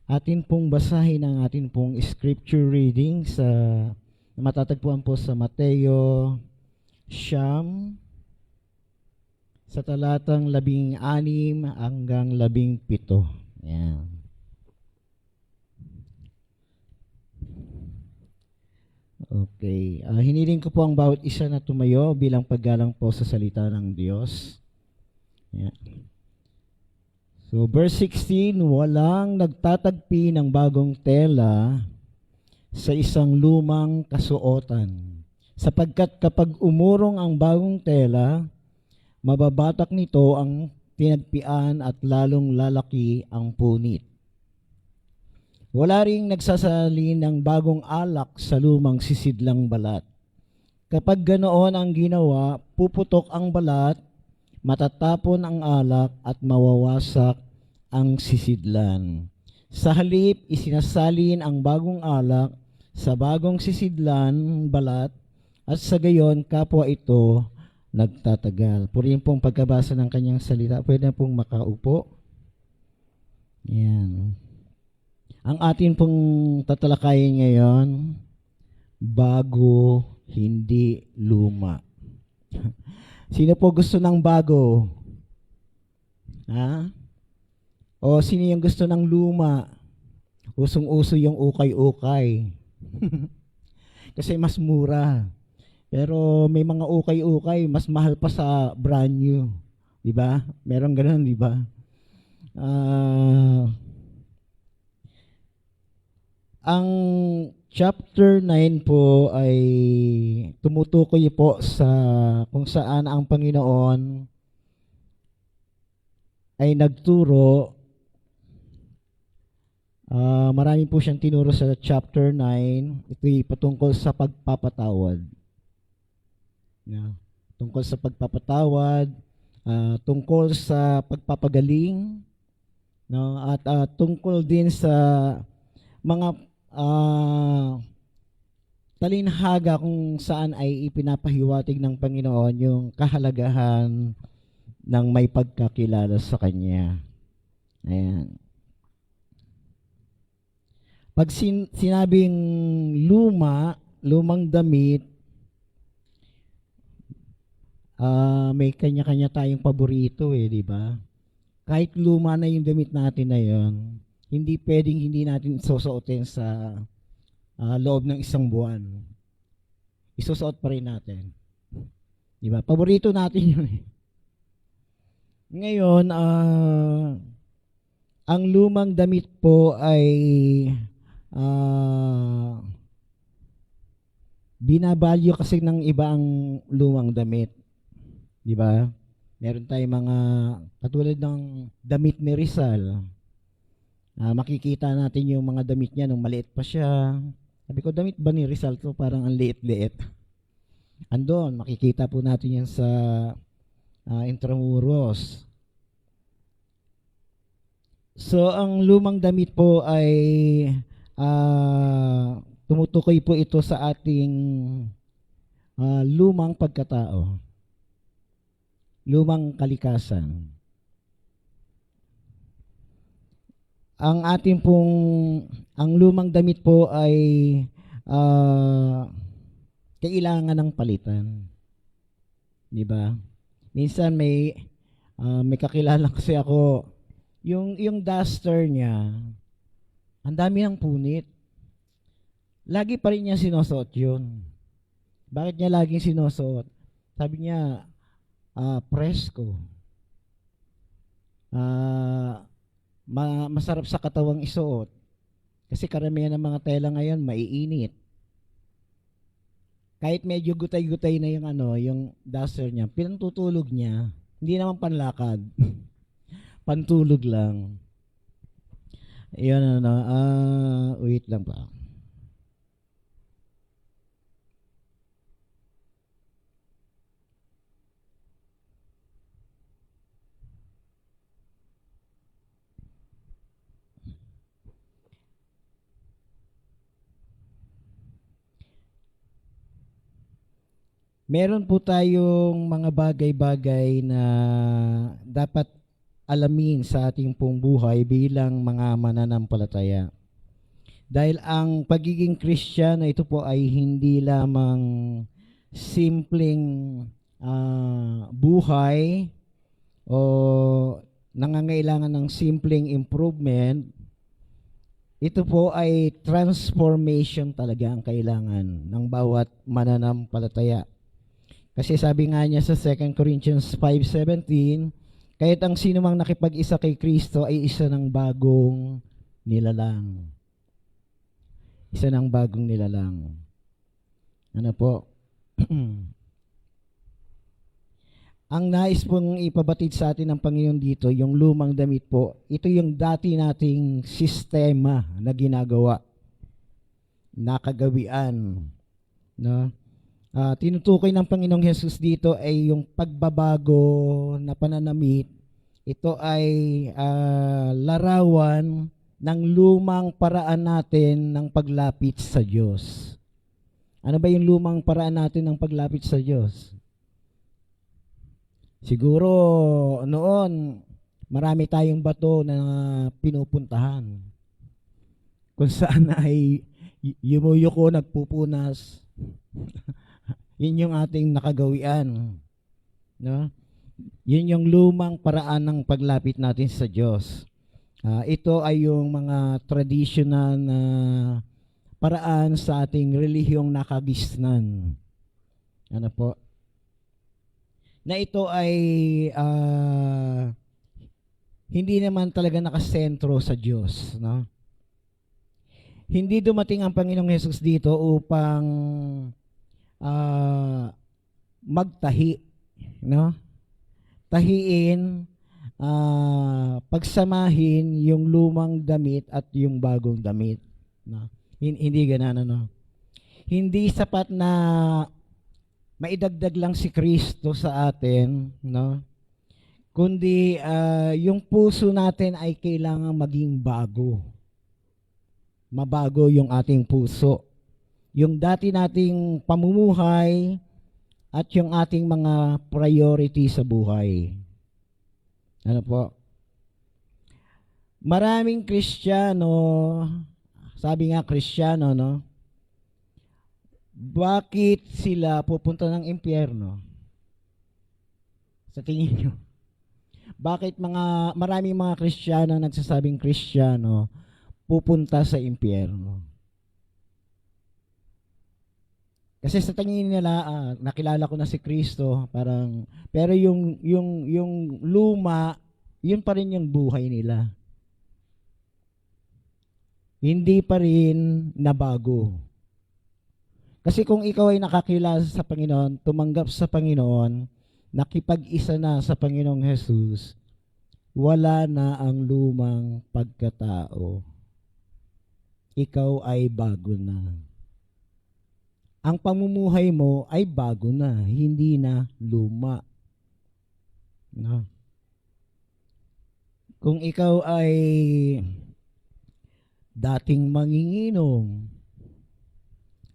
atin pong basahin ang atin pong scripture reading sa matatagpuan po sa Mateo Siyam, sa talatang 16 hanggang 17. Yan. Okay. Hiniling ko po ang bawat isa na tumayo bilang paggalang po sa salita ng Diyos. Yan. So, verse 16, walang nagtatagpi ng bagong tela sa isang lumang kasuotan. Sapagkat kapag umurong ang bagong tela, mababatak nito ang tinagpian at lalong lalaki ang punit. Wala ring nagsasalin ng bagong alak sa lumang sisidlang balat. Kapag ganoon ang ginawa, puputok ang balat, matatapon ang alak at mawawasak ang sisidlan. Sa halip, isinasalin ang bagong alak sa bagong sisidlan balat at sa gayon kapwa ito nagtatagal. Purihin pong pagkabasa ng kanyang salita. Pwede na pong makaupo. Yan. Ang atin pong tatalakayin ngayon, bago, hindi luma. Sino po gusto ng bago? Ha? O sino yung gusto ng luma? Usong-uso yung ukay-ukay. Kasi mas mura. Pero may mga ukay-ukay, mas mahal pa sa brand new. Diba? Meron ganun, diba? Ang chapter 9 po ay tumutukoy po sa kung saan ang Panginoon ay nagturo. Marami po siyang tinuro sa chapter 9. Ito'y patungkol sa pagpapatawad. Tungkol sa pagpapatawad, tungkol sa pagpapagaling, no? At tungkol din sa mga talinhaga kung saan ay ipinapahiwatig ng Panginoon yung kahalagahan ng may pagkakilala sa Kanya. Ayan. Pag sinabing lumang damit, may kanya-kanya tayong paborito di ba? Kahit luma na yung damit natin na yon, hindi pwedeng hindi natin susuotin sa loob ng isang buwan. Isusuot pa rin natin. Di ba? Paborito natin yun. Ngayon, ang lumang damit po ay ah, binabalyo kasi ng iba ang lumang damit. Di ba? Meron tayong mga katulad ng damit ni Rizal. Makikita natin yung mga damit niya nung maliit pa siya. Sabi ko, damit ba ni Rizal to? Parang ang liit-liit. Andon, makikita po natin yan sa Intramuros. So, ang lumang damit po ay tumutukoy po ito sa ating lumang pagkatao. Lumang kalikasan. Ang lumang damit po ay kailangan ng palitan. Di ba? Minsan may kakilala kasi ako, yung duster niya, ang dami ng punit. Lagi pa rin niya sinusuot yun. Bakit niya laging sinusuot? Sabi niya, presko. Masarap sa katawang isuot. Kasi karamihan ng mga tela ngayon, maiinit. Kahit medyo gutay-gutay na yung duster niya, pinantutulog niya. Hindi naman panlakad. Pantulog lang. Ayun, wait lang pa. Meron po tayong mga bagay-bagay na dapat alamin sa ating pong buhay bilang mga mananampalataya. Dahil ang pagiging Kristiyano, ito po ay hindi lamang simpleng buhay o nangangailangan ng simpleng improvement. Ito po ay transformation talaga ang kailangan ng bawat mananampalataya. Kasi sabi nga niya sa 2 Corinthians 5:17, kahit ang sino mang nakipag-isa kay Kristo ay isa ng bagong nilalang. Isa ng bagong nilalang. Ano po? Ang nais pong ipabatid sa atin ng Panginoon dito, yung lumang damit po, ito yung dati nating sistema na ginagawa, nakagawian. No? Tinutukoy ng Panginoong Hesus dito ay yung pagbabago na pananamit. Ito ay larawan ng lumang paraan natin ng paglapit sa Diyos. Ano ba yung lumang paraan natin ng paglapit sa Diyos? Siguro noon, marami tayong bato na pinupuntahan. Kung saan ay yumuyuko, nagpupunas. Yun yung ating nakagawian. No? Yun yung lumang paraan ng paglapit natin sa Diyos. Ito ay yung mga traditional na paraan sa ating relihiyong nakagisnan. Ano po? Na ito ay hindi naman talaga nakasentro sa Diyos. No? Hindi dumating ang Panginoong Hesus dito upang magtahi, no? Tahiin, pagsamahin yung lumang damit at yung bagong damit, no? Hindi ganun, no? Hindi sapat na maidagdag lang si Kristo sa atin, no? Kundi yung puso natin ay kailangang maging bago. Mabago yung ating puso. Yung dati nating pamumuhay at yung ating mga priority sa buhay. Ano po? Maraming Kristiyano, sabi nga Kristiyano, no? Bakit sila pupunta ng impyerno? Sa tingin nyo? Bakit maraming mga Kristiyano nagsasabing Kristiyano pupunta sa impyerno? Kasi sa tingin nila, nakilala ko na si Kristo, pero yung luma, yun pa rin yung buhay nila. hindi pa rin nabago. Kasi kung ikaw ay nakakilala sa Panginoon, tumanggap sa Panginoon, nakipag-isa na sa Panginoong Jesus, wala na ang lumang pagkatao. Ikaw ay bago na. Ang pamumuhay mo ay bago na, hindi na luma. No? Kung ikaw ay dating manginginom,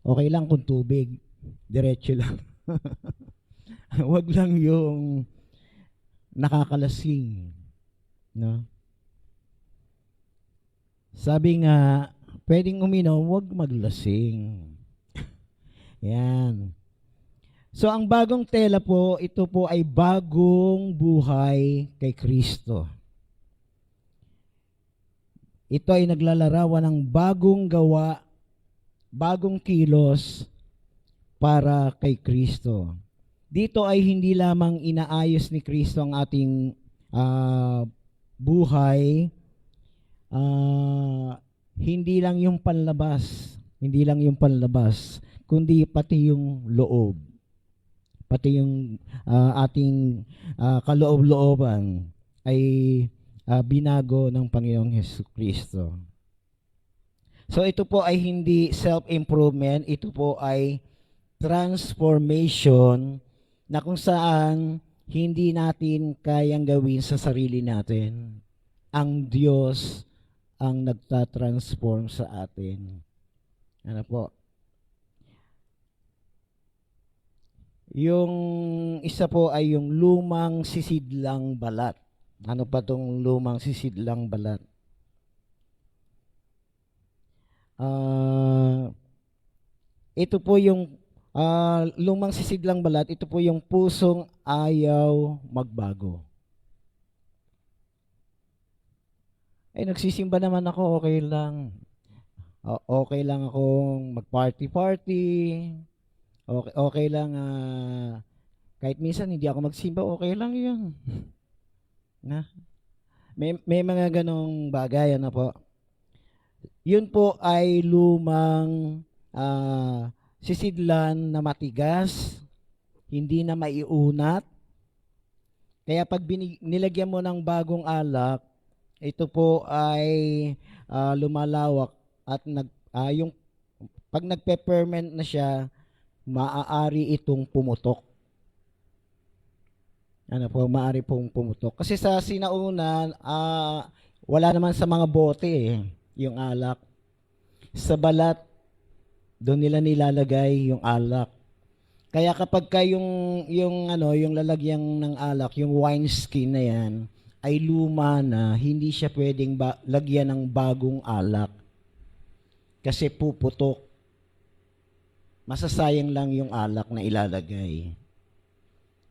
okay lang kung tubig, diretso lang. Huwag lang yung nakakalasing. No? Sabi nga, pwedeng uminom, huwag maglasing. Yan. So, ang bagong tela po, ito po ay bagong buhay kay Kristo. Ito ay naglalarawan ng bagong gawa, bagong kilos para kay Kristo. Dito ay hindi lamang inaayos ni Kristo ang ating buhay, hindi lang yung panlabas, kundi pati yung loob. Pati yung ating kaloob-looban ay binago ng Panginoong Jesucristo. So ito po ay hindi self-improvement, ito po ay transformation na kung saan hindi natin kayang gawin sa sarili natin. Ang Diyos ang nagtatransform sa atin. Ano po? Yung isa po ay yung lumang sisidlang balat. Ano pa tong lumang sisidlang balat? Ito po yung lumang sisidlang balat, ito po yung pusong ayaw magbago. Ay, nagsisimba naman ako, okay lang. Okay lang akong mag-party-party. Okay lang, kahit minsan hindi ako magsimba, okay lang yun. Na? May mga ganong bagay, ano po. Yun po ay lumang sisidlan na matigas, hindi na maiunat. Kaya pag nilagyan mo ng bagong alak, ito po ay lumalawak at yung pag nagpe-ferment na siya, maaari itong pumutok. Ano po, maaari pong pumutok. Kasi sa sinauna, wala naman sa mga bote yung alak. Sa balat, doon nila nilalagay yung alak. Kaya kapag yung lalagyan ng alak, yung wine skin na yan, ay luma na, hindi siya pwedeng lagyan ng bagong alak. Kasi puputok. Masasayang lang yung alak na ilalagay.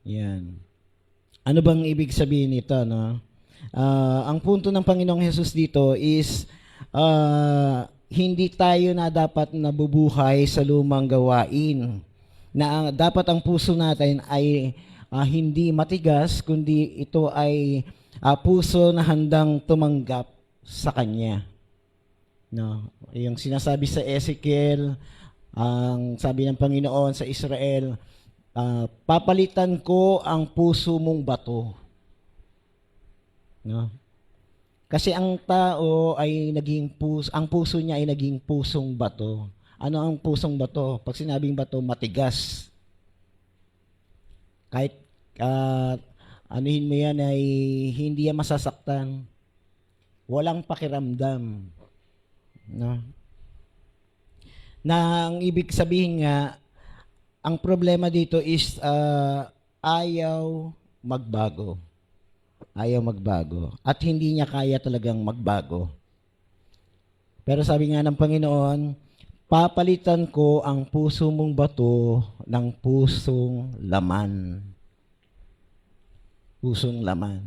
Yan. Ano bang ibig sabihin nito, no? Ang punto ng Panginoong Hesus dito is hindi tayo na dapat nabubuhay sa lumang gawain. Na dapat ang puso natin ay hindi matigas, kundi ito ay puso na handang tumanggap sa Kanya. No? Yung sinasabi sa Ezekiel, ang sabi ng Panginoon sa Israel, papalitan ko ang puso mong bato. No? Kasi ang tao ay ang puso niya ay naging pusong bato. Ano ang pusong bato? Pag sinabing bato, matigas. Kahit anuhin mo yan ay hindi yan masasaktan. Walang pakiramdam. No? Na ang ibig sabihin nga, ang problema dito is ayaw magbago. Ayaw magbago. At hindi niya kaya talagang magbago. Pero sabi nga ng Panginoon, papalitan ko ang puso mong bato ng pusong laman. Pusong laman.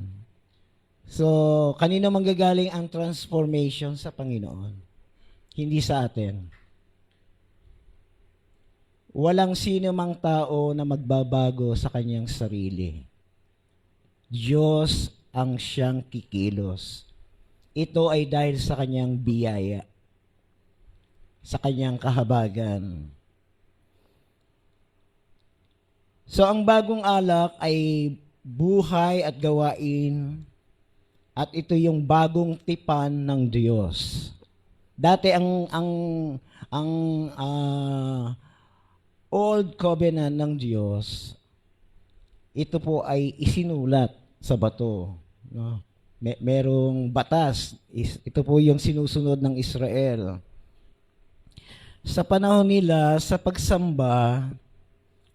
So, kanino manggagaling ang transformation sa Panginoon? Hindi sa atin. Walang sino mang tao na magbabago sa kanyang sarili. Diyos ang siyang kikilos. Ito ay dahil sa kanyang biyaya. sa kanyang kahabagan. So ang bagong alak ay buhay at gawain, at ito yung bagong tipan ng Diyos. Dati ang Old Covenant ng Diyos, ito po ay isinulat sa bato. No? Merong batas. Ito po yung sinusunod ng Israel. Sa panahon nila, sa pagsamba,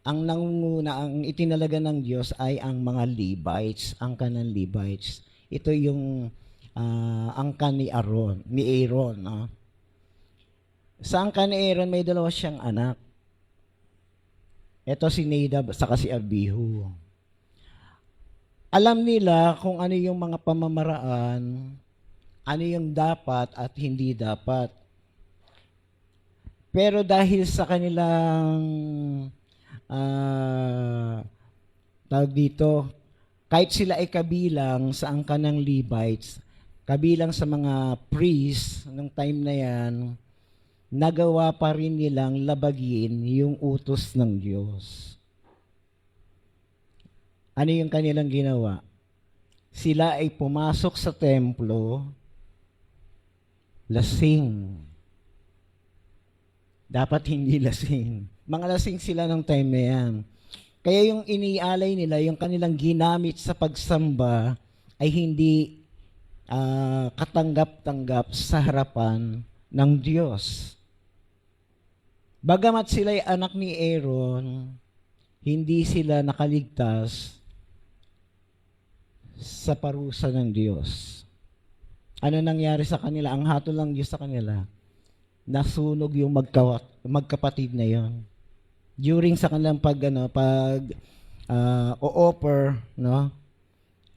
ang nangunguna, ang itinalaga ng Diyos ay ang mga Levites, angkan ng Levites. Ito yung angkan ni Aaron. No? Sa angkan ni Aaron, may dalawa siyang anak. Ito si Nadab saka si Abihu. Alam nila kung ano yung mga pamamaraan, ano yung dapat at hindi dapat. Pero dahil sa kanilang tawag dito, kahit sila ay kabilang sa angkan ng Levites, kabilang sa mga priests ng time na yan, nagawa pa rin nilang labagin yung utos ng Diyos. Ano yung kanilang ginawa? Sila ay pumasok sa templo, lasing. Dapat hindi lasing. Mga lasing sila ng time na yan. Kaya yung inialay nila, yung kanilang ginamit sa pagsamba, ay hindi katanggap-tanggap sa harapan ng Diyos. Bagamat sila ay anak ni Aaron, hindi sila nakaligtas sa parusa ng Diyos. Ano nangyari sa kanila? Ang hatol ng Diyos sa kanila, nasunog yung magkapatid na yon. During sa kanilang o-offer, no,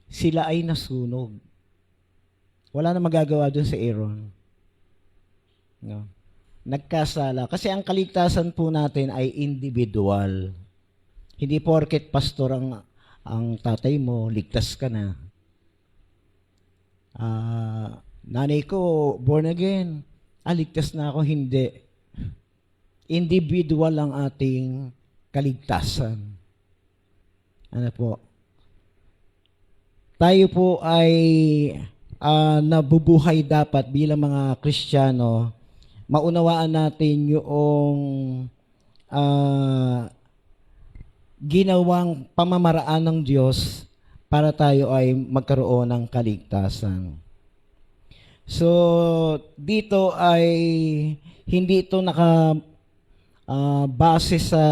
sila ay nasunog. Wala na magagawa doon sa Aaron. No. Nagkasala. Kasi ang kaligtasan po natin ay individual. Hindi porket pastor ang tatay mo, ligtas ka na. Nanay ko, born again. Ligtas na ako. Hindi. Individual ang ating kaligtasan. Ano po? Tayo po ay nabubuhay dapat bilang mga Kristiyano. Maunawaan natin yung ginawang pamamaraan ng Diyos para tayo ay magkaroon ng kaligtasan. So, dito ay hindi ito base sa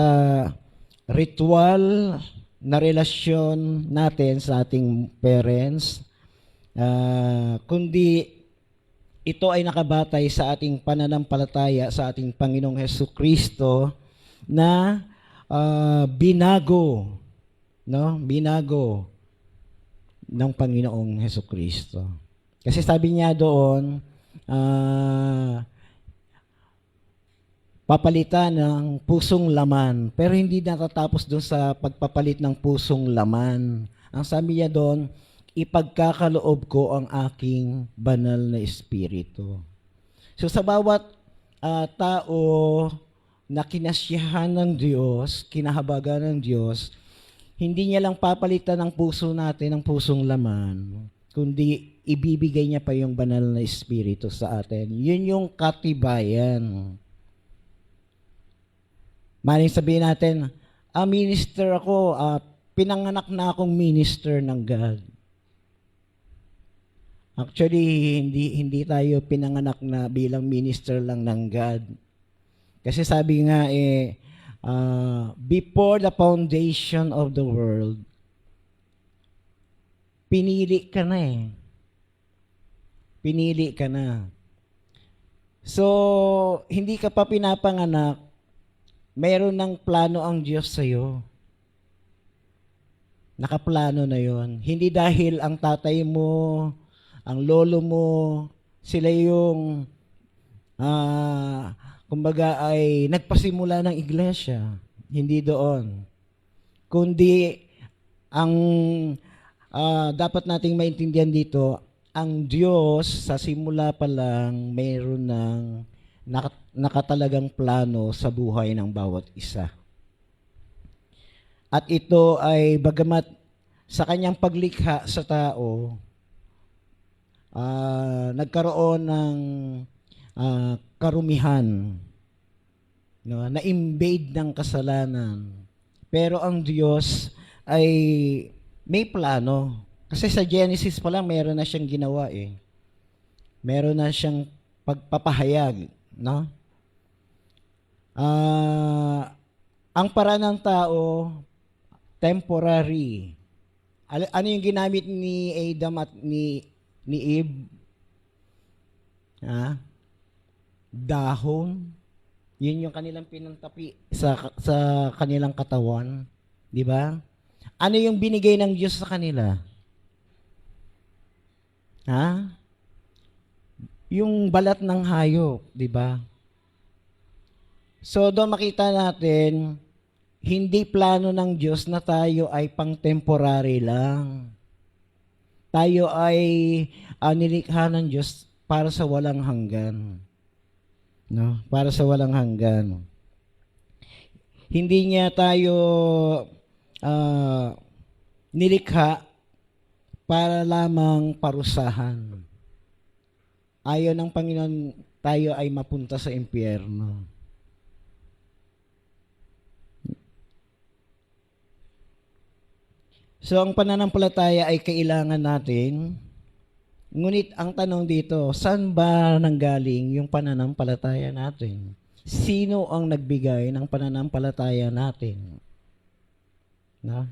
ritual na relasyon natin sa ating parents, kundi ito ay nakabatay sa ating pananampalataya sa ating Panginoong Hesukristo na binago ng Panginoong Hesukristo. Kasi sabi niya doon, papalitan ng pusong laman. Pero hindi natatapos doon sa pagpapalit ng pusong laman. Ang sabi niya doon, ipagkakaloob ko ang aking banal na espiritu. So sa bawat tao na kinasyahan ng Diyos, kinahabagan ng Diyos, hindi niya lang papalitan ng puso natin ng pusong laman, kundi ibibigay niya pa yung banal na espiritu sa atin. Yun yung katibayan. Maring sabihin natin, minister ako, pinanganak na akong minister ng God. Actually, hindi tayo pinanganak na bilang minister lang ng God. Kasi sabi nga before the foundation of the world, pinili ka na eh. Pinili ka na. So, hindi ka pa pinapanganak, mayroon ng plano ang Diyos sa'yo. Nakaplano na yon. Hindi dahil ang tatay mo, ang lolo mo, sila yung kumbaga ay nagpasimula ng iglesia. Hindi doon. Kundi ang dapat nating maintindihan dito, ang Diyos sa simula pa lang mayroon ng nakatalagang plano sa buhay ng bawat isa. At ito ay bagamat sa kanyang paglikha sa tao, nagkaroon ng karumihan, no, na-invade ng kasalanan. Pero ang Diyos ay may plano. Kasi sa Genesis pa lang, meron na siyang ginawa eh. Meron na siyang pagpapahayag, no? Ang paraan ng tao, temporary. Ano yung ginamit ni Adam at ni Eve? Dahon. Yun yung kanilang pinantapi sa kanilang katawan. Di ba? Ano yung binigay ng Diyos sa kanila? Yung balat ng hayop, di ba? So, doon makita natin, hindi plano ng Diyos na tayo ay pang-temporary lang. Tayo ay nilikha ng Diyos para sa walang hanggan. No? Para sa walang hanggan. Hindi niya tayo nilikha para lamang parusahan. Ayaw ng Panginoon tayo ay mapunta sa impyerno. So, ang pananampalataya ay kailangan natin. Ngunit ang tanong dito, saan ba nanggaling yung pananampalataya natin? Sino ang nagbigay ng pananampalataya natin? Na?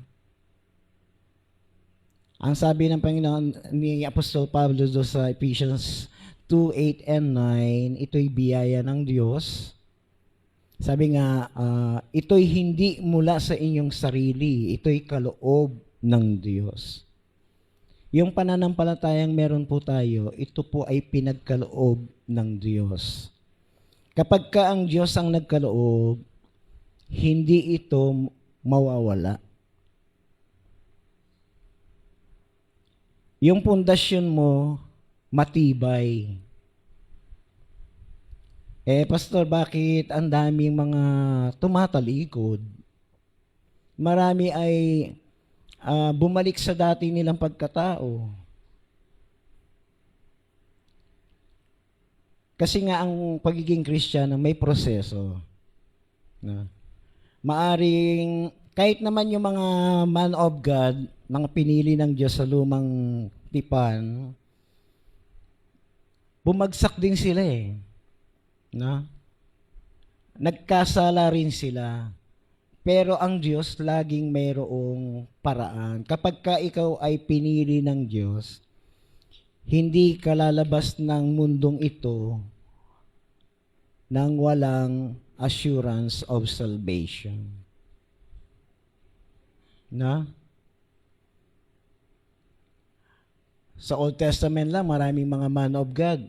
Ang sabi ng Panginoon ni Apostol Pablo do sa Ephesians 2:8 and 9, ito'y biyaya ng Diyos. Sabi nga, ito'y hindi mula sa inyong sarili, ito'y kaloob ng Diyos. Yung pananampalatayang meron po tayo, ito po ay pinagkaloob ng Diyos. Kapag ka ang Diyos ang nagkaloob, hindi ito mawawala. Yung pundasyon mo, matibay. Pastor, bakit ang daming mga tumatalikod? Marami ay bumalik sa dati nilang pagkatao. Kasi nga ang pagiging Kristiyano may proseso. No? Maaring kahit naman yung mga man of God, mga pinili ng Diyos sa lumang tipan, bumagsak din sila eh. No? Nagkasala rin sila. Pero ang Diyos laging mayroong paraan. Kapag ka ikaw ay pinili ng Diyos, hindi ka lalabas ng mundong ito nang walang assurance of salvation. Na? Sa Old Testament lang, maraming mga man of God,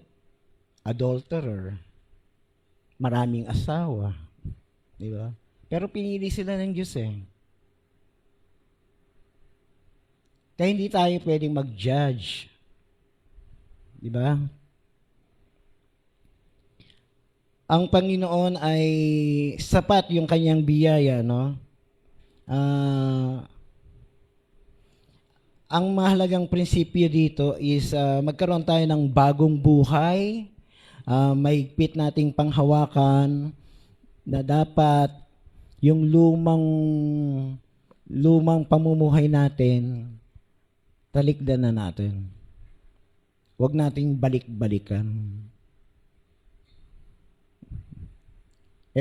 adulterer, maraming asawa. Di ba? Pero pinili sila ng Diyos eh. Kaya hindi tayo pwedeng mag-judge. Di ba? Ang Panginoon ay sapat yung kanyang biyaya, no? Ang mahalagang prinsipyo dito is magkaroon tayo ng bagong buhay, mahigpit nating panghawakan na dapat yung lumang pamumuhay natin, talikdan na natin. Huwag nating balik-balikan.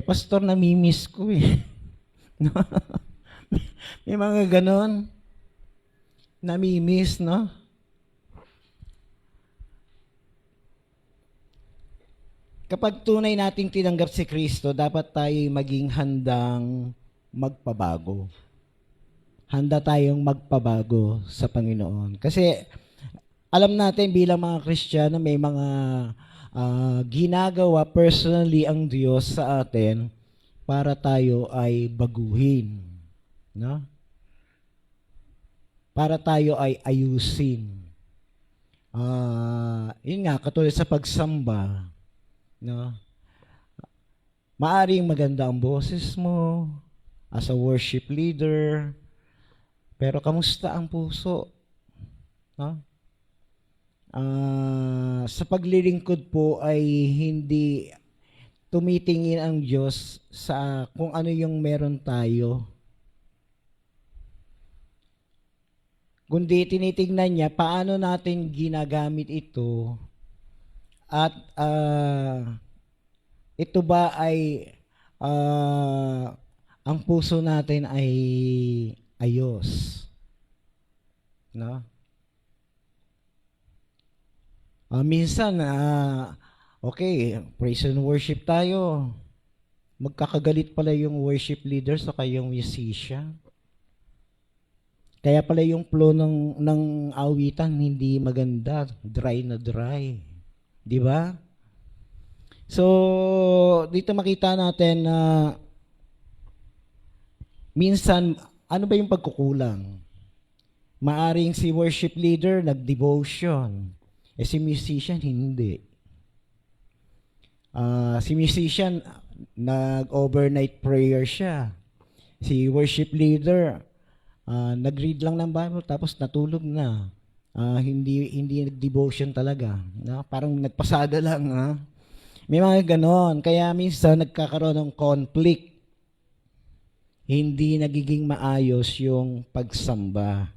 Pastor, namimiss ko eh. May mga ganon. Namimiss, no? Kapag tunay nating tinanggap si Kristo, dapat tayo maging handang magpabago. Handa tayong magpabago sa Panginoon. Kasi alam natin bilang mga Kristiyano, may mga ginagawa personally ang Diyos sa atin para tayo ay baguhin. No? Para tayo ay ayusin. Yun nga, katulad sa pagsamba, no? Maaring maganda ang boses mo as a worship leader, pero kamusta ang puso? No? Sa paglilingkod po ay hindi tumitingin ang Diyos sa kung ano yung meron tayo. Kundi tinitingnan niya paano natin ginagamit ito at ito ba ay ang puso natin ay ayos. No? Minsan, okay, praise and worship tayo. Magkakagalit pala yung worship leader sa yung musician. Kaya pala yung flow ng awitan hindi maganda, dry na dry. Di ba? So, dito makita natin na minsan, ano ba yung pagkukulang? Maaring si worship leader nag-devotion. Si musician, hindi. Si musician, nag-overnight prayer siya. Si worship leader, nag-read lang ng Bible tapos natulog na. Hindi nag-devotion talaga. No? Parang nagpasada lang. Ha? May mga ganon. Kaya minsan nagkakaroon ng conflict. Hindi nagiging maayos yung pagsamba.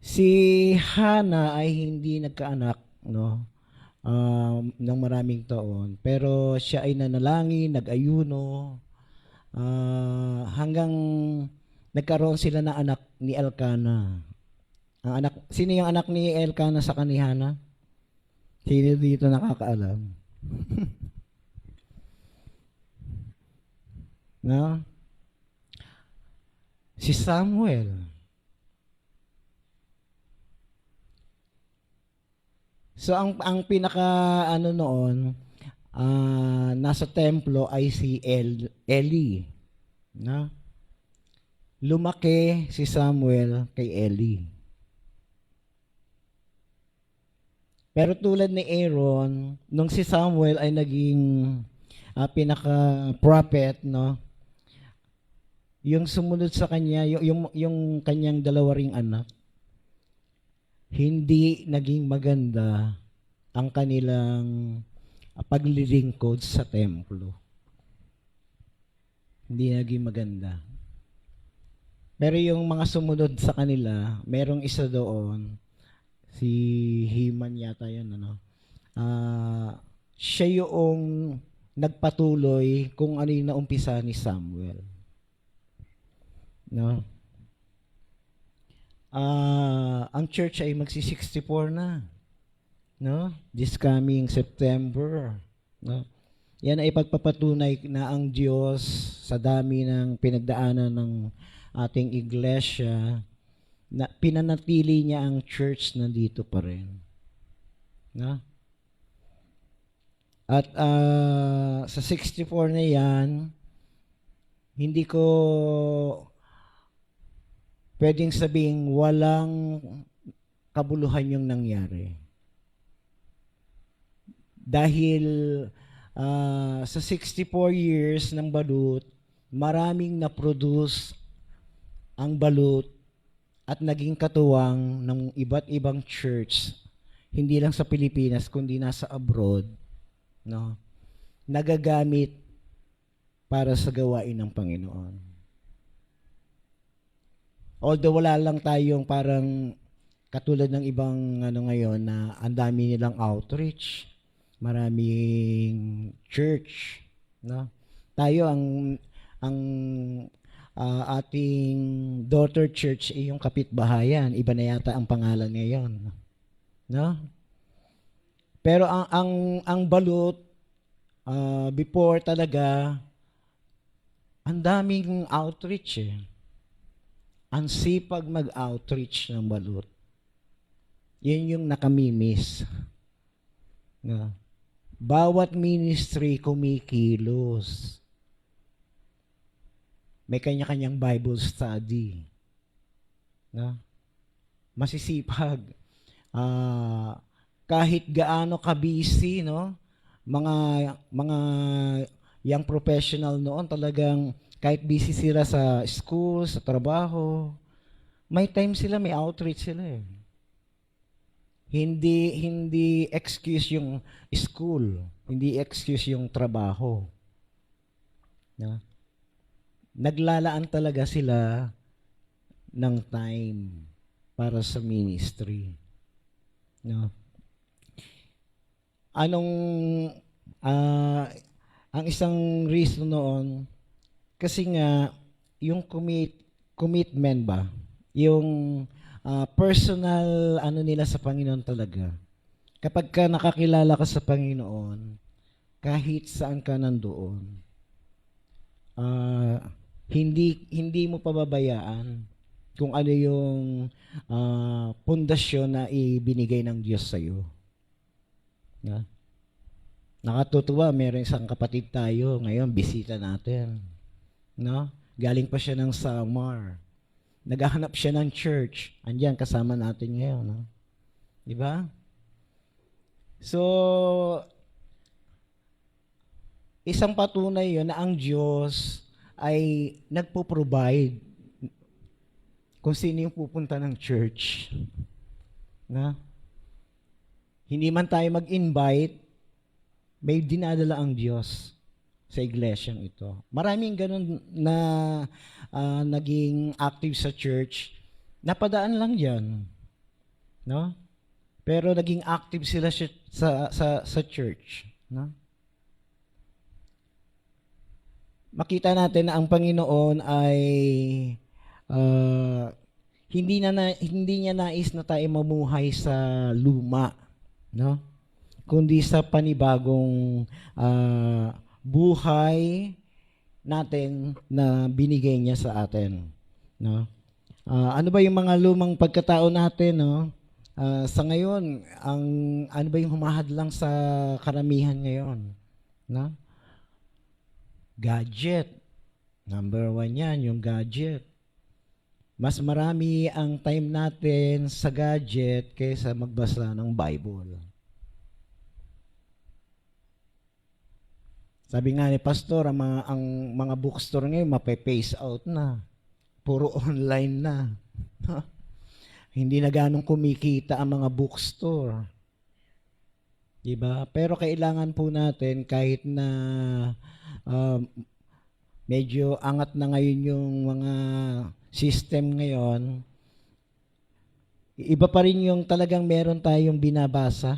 Si Hana ay hindi nagkaanak, no? Ng maraming taon. Pero siya ay nanalangin, nag-ayuno, hanggang nagkaroon sila ng anak ni Elkanah. Sino yung anak ni Elkanah sa ni Hana? Sino dito nakakaalam? No? Si Samuel. So ang pinaka noon nasa templo ay si Eli. No? Lumaki si Samuel kay Eli. Pero tulad ni Aaron, nung si Samuel ay naging pinaka-prophet, no? Yung sumunod sa kanya, yung kanyang dalawa ring anak, hindi naging maganda ang kanilang paglilingkod sa templo. Hindi naging maganda. Pero yung mga sumunod sa kanila, merong isa doon, si Heman yata yun, ano? Siya yung nagpatuloy kung ano yung naumpisa ni Samuel. No? Ang church ay magsi-64 na. No? This coming September. No? Yan ay pagpapatunay na ang Diyos sa dami ng pinagdaanan ng ating iglesia na pinanatili niya ang church nandito pa rin. No? At sa 64 na yan, hindi ko pwedeng sabing walang kabuluhan yung nangyari. Dahil sa 64 years ng balut, maraming na-produce ang balut at naging katuwang ng iba't ibang church, hindi lang sa Pilipinas, kundi nasa abroad, no? Nagagamit para sa gawain ng Panginoon. Although wala lang tayong parang katulad ng ibang ngayon na ang dami nilang outreach, maraming church, no? Tayo ang ating daughter church ay yung Kapitbahayan, iba na yata ang pangalan ngayon, no? Pero ang balut before talaga ang daming outreach eh. Ang sipag mag-outreach ng balut. Yun yung nakamimiss. No? Bawat ministry kumikilos. May kanya-kanyang Bible study. No? Masisipag. kahit gaano ka-busy, no? Mga young professional noon talagang kahit busy sila sa school, sa trabaho, may time sila, may outreach sila eh. Hindi excuse yung school, hindi excuse yung trabaho. No? Naglalaan talaga sila ng time para sa ministry. No? Ang isang reason noon, kasi nga, yung commitment ba, yung personal nila sa Panginoon talaga. Kapag ka nakakilala ka sa Panginoon, kahit saan ka nandoon, hindi mo pababayaan kung ano yung pundasyon na ibinigay ng Diyos sa iyo. Yeah. Nakatutuwa, meron isang kapatid tayo ngayon, bisita natin. No? Galing pa siya ng Samar. Naghahanap siya ng church. Andiyan, kasama natin ngayon. No? Di ba? So, isang patunay yun na ang Diyos ay nagpo-provide kung sino yung pupunta ng church. Na? Hindi man tayo mag-invite, may dinadala ang Diyos sa iglesyang ito. Maraming ganun na naging active sa church, napadaan lang yan. No? Pero naging active sila sa church. No? Makita natin na ang Panginoon ay hindi niya nais na tayo mamuhay sa luma, no? Kundi sa panibagong buhay natin na binigay niya sa atin, no? Ano ba yung mga lumang pagkatao natin, no? Sa ngayon, ano ba yung humahadlang sa karamihan ngayon, no? Gadget. Number 1 yan, yung gadget. Mas marami ang time natin sa gadget kaysa magbasa ng Bible. Sabi nga ni Pastor, ang mga bookstore ngayon mape-phase out na. Puro online na. Hindi na ganong kumikita ang mga bookstore. Diba? Pero kailangan po natin kahit na medyo angat na ngayon yung mga system ngayon, iba pa rin yung talagang meron tayong binabasa.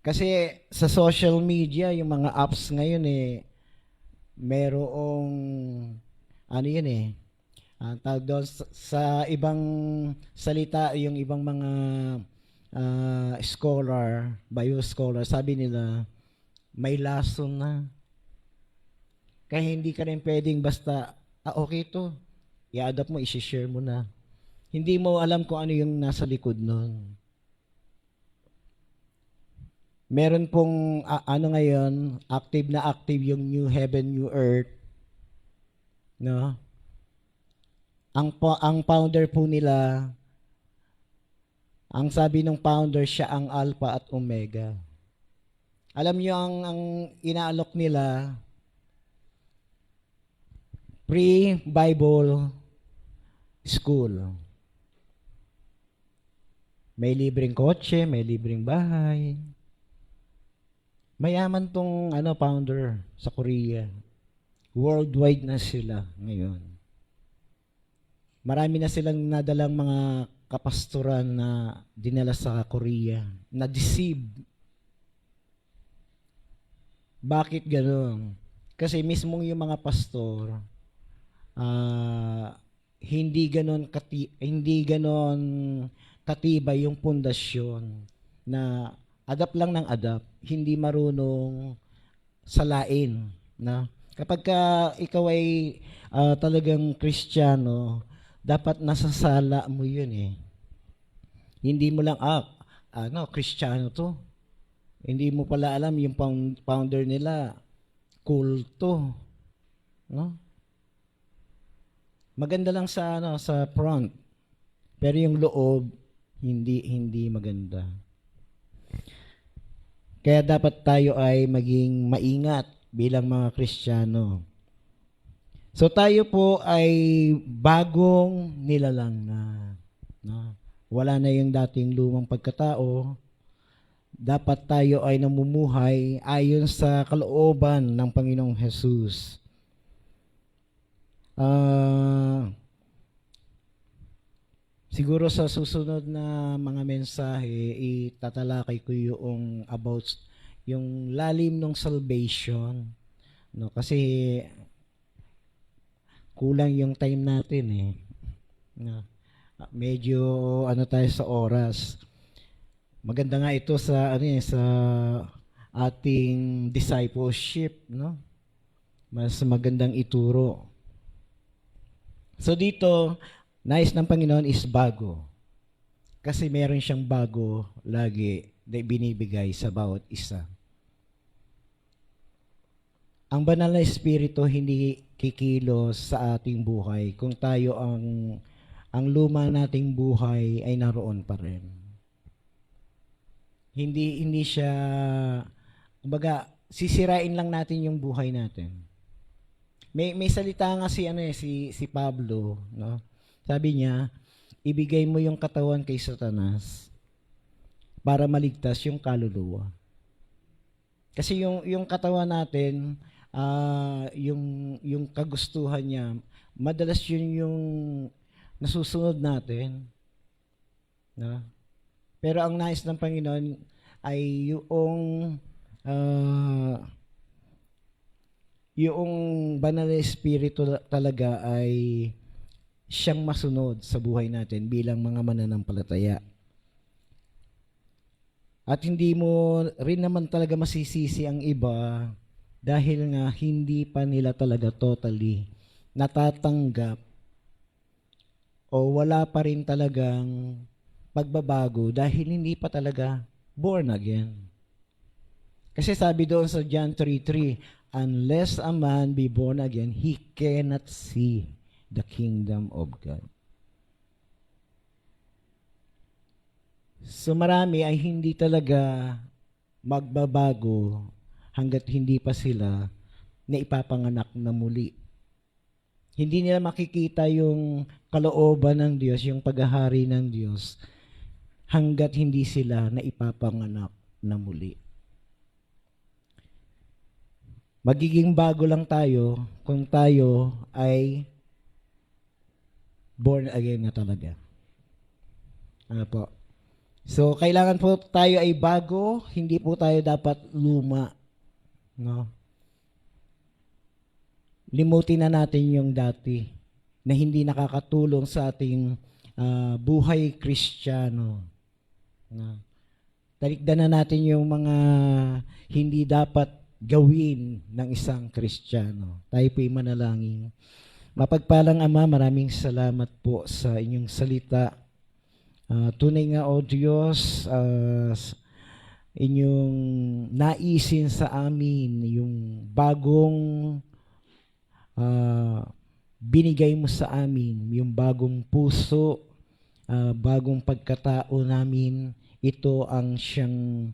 Kasi sa social media, yung mga apps ngayon merong tawag doon, sa ibang salita, yung ibang mga scholar, bio scholar, sabi nila, may lesson na. Kaya hindi ka rin pwedeng basta, okay to, i-adapt mo, i-share mo na. Hindi mo alam kung ano yung nasa likod nun. Meron pong, ngayon, active na active yung New Heaven, New Earth. No? Ang founder po nila, ang sabi ng founder, siya ang Alpha at Omega. Alam niyo ang inaalok nila, pre-Bible school. May libreng kotse, may libreng bahay. Mayaman tong founder sa Korea. Worldwide na sila ngayon. Marami na silang nadalang mga kapastoran na dinala sa Korea, na deceive. Bakit gano'n? Kasi mismong yung mga pastor, hindi ganon katibay yung pundasyon na adapt lang ng adapt, hindi marunong salain, na kapag ka ikaw ay talagang Kristiyano, dapat nasasala mo yun Hindi mo lang Kristiyano to. Hindi mo pala alam yung founder nila kulto, no? Maganda lang sa front. Pero yung loob hindi maganda. Kaya dapat tayo ay maging maingat bilang mga Kristiyano. So tayo po ay bagong nilalang na. No? Wala na yung dating lumang pagkatao. Dapat tayo ay namumuhay ayon sa kalooban ng Panginoong Jesus. Siguro sa susunod na mga mensahe, itatalakay ko yung about yung lalim ng salvation. No? Kasi kulang yung time natin eh. No? Medyo tayo sa oras. Maganda nga ito sa sa ating discipleship, no? Mas magandang ituro. So dito, nais ng Panginoon is bago. Kasi meron siyang bago lagi na binibigay sa bawat isa. Ang banal na espiritu hindi kikilos sa ating buhay kung tayo ang luma nating buhay ay naroon pa rin. Hindi siya, kumbaga, sisirain lang natin yung buhay natin. May salita nga si Pablo, no? Sabi niya, ibigay mo yung katawan kay Satanas para maligtas yung kaluluwa. Kasi yung katawan natin, yung kagustuhan niya, madalas yun yung nasusunod natin. No? Pero ang nais ng Panginoon ay yung banal na espiritu talaga ay siyang masunod sa buhay natin bilang mga mananampalataya. At hindi mo rin naman talaga masisisi ang iba dahil nga hindi pa nila talaga totally natatanggap o wala pa rin talagang pagbabago dahil hindi pa talaga born again. Kasi sabi doon sa John 3:3, unless a man be born again, he cannot see the kingdom of God. So marami ay hindi talaga magbabago hanggat hindi pa sila na ipapanganak na muli. Hindi nila makikita yung kalooban ng Diyos, yung paghahari ng Diyos, hanggat hindi sila na ipapanganak na muli. Magiging bago lang tayo kung tayo ay born again na talaga. Ano po? So, kailangan po tayo ay bago, hindi po tayo dapat luma. No? Limutin na natin yung dati na hindi nakakatulong sa ating buhay Kristiyano. No? Talikdan na natin yung mga hindi dapat gawin ng isang Kristiyano. Tayo po'y manalangin. Mapagpalang Ama, maraming salamat po sa inyong salita. Tunay nga, O Diyos, inyong naisin sa amin yung bagong binigay mo sa amin, yung bagong puso, bagong pagkatao namin. Ito ang siyang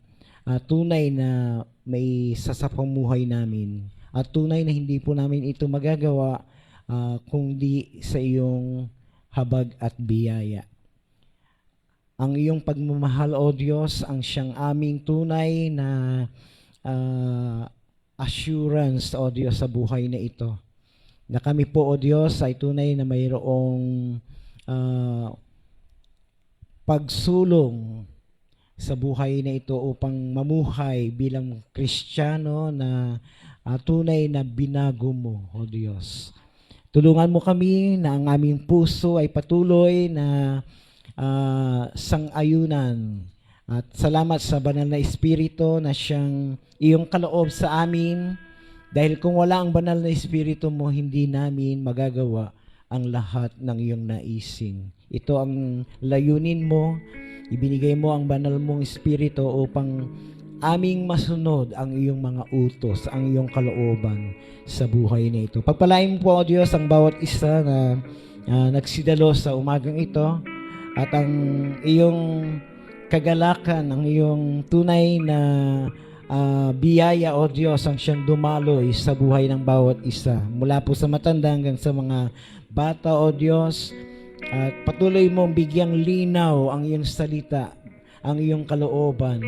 tunay na may sasapamuhay namin. At tunay na hindi po namin ito magagawa kung di sa iyong habag at biyaya. Ang iyong pagmamahal, O Diyos, ang siyang aming tunay na assurance, O Diyos, sa buhay na ito. Na kami po, O Diyos, ay tunay na mayroong pagsulong sa buhay na ito upang mamuhay bilang Kristiyano na tunay na binago mo, O Diyos. Tulungan mo kami na ang aming puso ay patuloy na sang-ayunan. At salamat sa banal na Espiritu na siyang iyong kaloob sa amin. Dahil kung wala ang banal na Espiritu mo, hindi namin magagawa ang lahat ng iyong naisin. Ito ang layunin mo. Ibinigay mo ang banal mong Espiritu upang aming masunod ang iyong mga utos, ang iyong kalooban sa buhay na ito. Pagpalain po, O Diyos, ang bawat isa na nagsidalo sa umagang ito at ang iyong kagalakan, ang iyong tunay na biyaya o Diyos ang siyang dumaloy sa buhay ng bawat isa. Mula po sa matanda hanggang sa mga bata o Diyos, at patuloy mong bigyang linaw ang iyong salita, ang iyong kalooban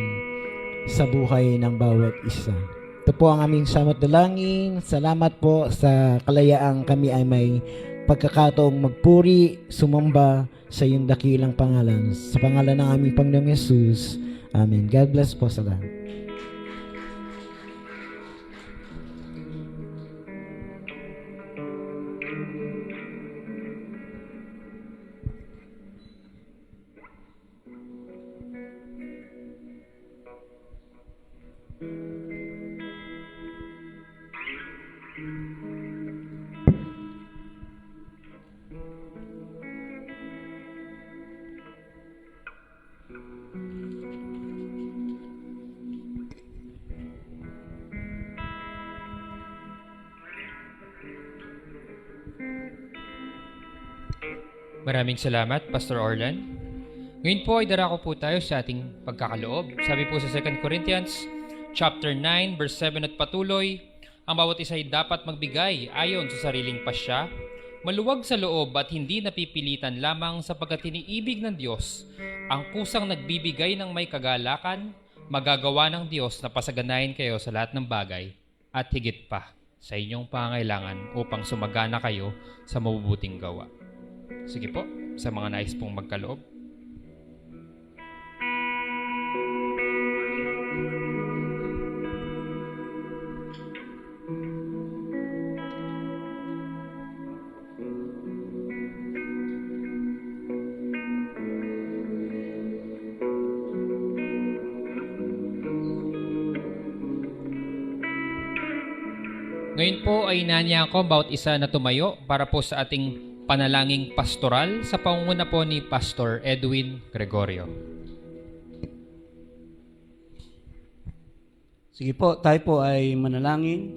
sa buhay ng bawat isa. Ito po ang aming samot dalangin. Salamat po sa kalayaang kami ay may pagkakataong magpuri, sumamba sa iyong dakilang pangalan. Sa pangalan ng aming Panginoong Yesus. Amen. God bless po sa lahat. Maraming salamat, Pastor Orlan. Ngayon po ay darako po tayo sa ating pagkakaloob. Sabi po sa 2 Corinthians chapter 9 verse 7 at patuloy, ang bawat isa ay dapat magbigay ayon sa sariling pasya, maluwag sa loob at hindi napipilitan lamang sapagkat iniibig ng Diyos ang kusang nagbibigay ng may kagalakan, magagawa ng Diyos na pasaganahin kayo sa lahat ng bagay at higit pa sa inyong pangailangan upang sumagana kayo sa mabubuting gawa. Sige po, sa mga nais pong magkaloob. Ngayon po ay naniya ako bawat isa na tumayo para po sa ating panalangin pastoral sa pangunguna po ni Pastor Edwin Gregorio. Sige po, tayo po ay manalangin.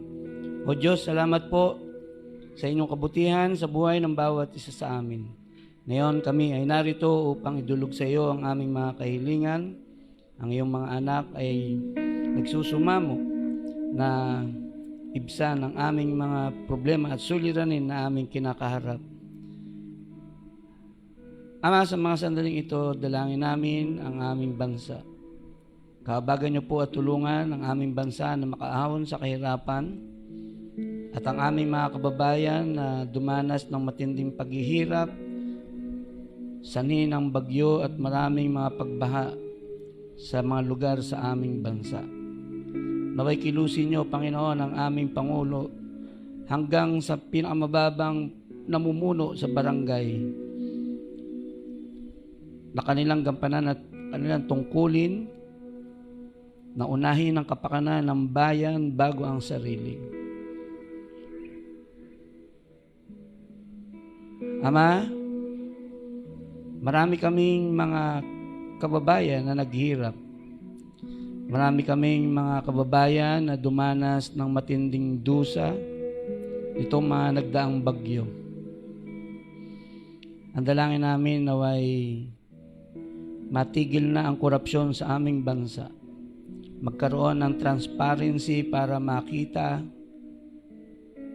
O Diyos, salamat po sa inyong kabutihan sa buhay ng bawat isa sa amin. Ngayon kami ay narito upang idulog sa iyo ang aming mga kahilingan. Ang iyong mga anak ay nagsusumamo na ibsan ang aming mga problema at suliranin na aming kinakaharap. Ama, sa mga sandaling ito, dalangin namin ang aming bansa. Kaabagan niyo po at tulungan ang aming bansa na makaahon sa kahirapan at ang aming mga kababayan na dumanas ng matinding paghihirap, sanhi ng bagyo at maraming mga pagbaha sa mga lugar sa aming bansa. Naway kilusin niyo, Panginoon, ang aming Pangulo hanggang sa pinakamababang namumuno sa barangay na kanilang gampanan at kanilang tungkulin na unahin ang kapakanan ng bayan bago ang sarili. Ama, marami kaming mga kababayan na naghirap. Marami kaming mga kababayan na dumanas ng matinding dusa itong mga nagdaang bagyo. Ang dalangin namin naway matigil na ang korupsyon sa aming bansa. Magkaroon ng transparency para makita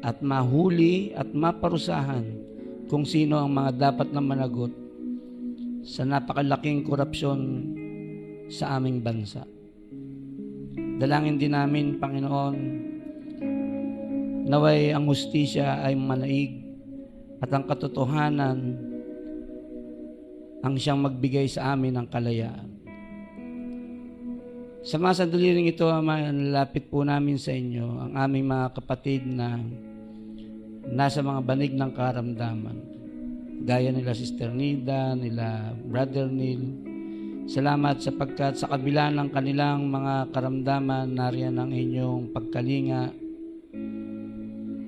at mahuli at maparusahan kung sino ang mga dapat na managot sa napakalaking korupsyon sa aming bansa. Dalangin din namin, Panginoon, naway ang hustisya ay manaig at ang katotohanan ang siyang magbigay sa amin ng kalayaan. Sa mga sandali rin ito, Ama, nalapit po namin sa inyo ang aming mga kapatid na nasa mga banig ng karamdaman. Gaya nila Sister Nida, nila Brother Neil. Salamat sapagkat sa kabila ng kanilang mga karamdaman, nariyan ang inyong pagkalinga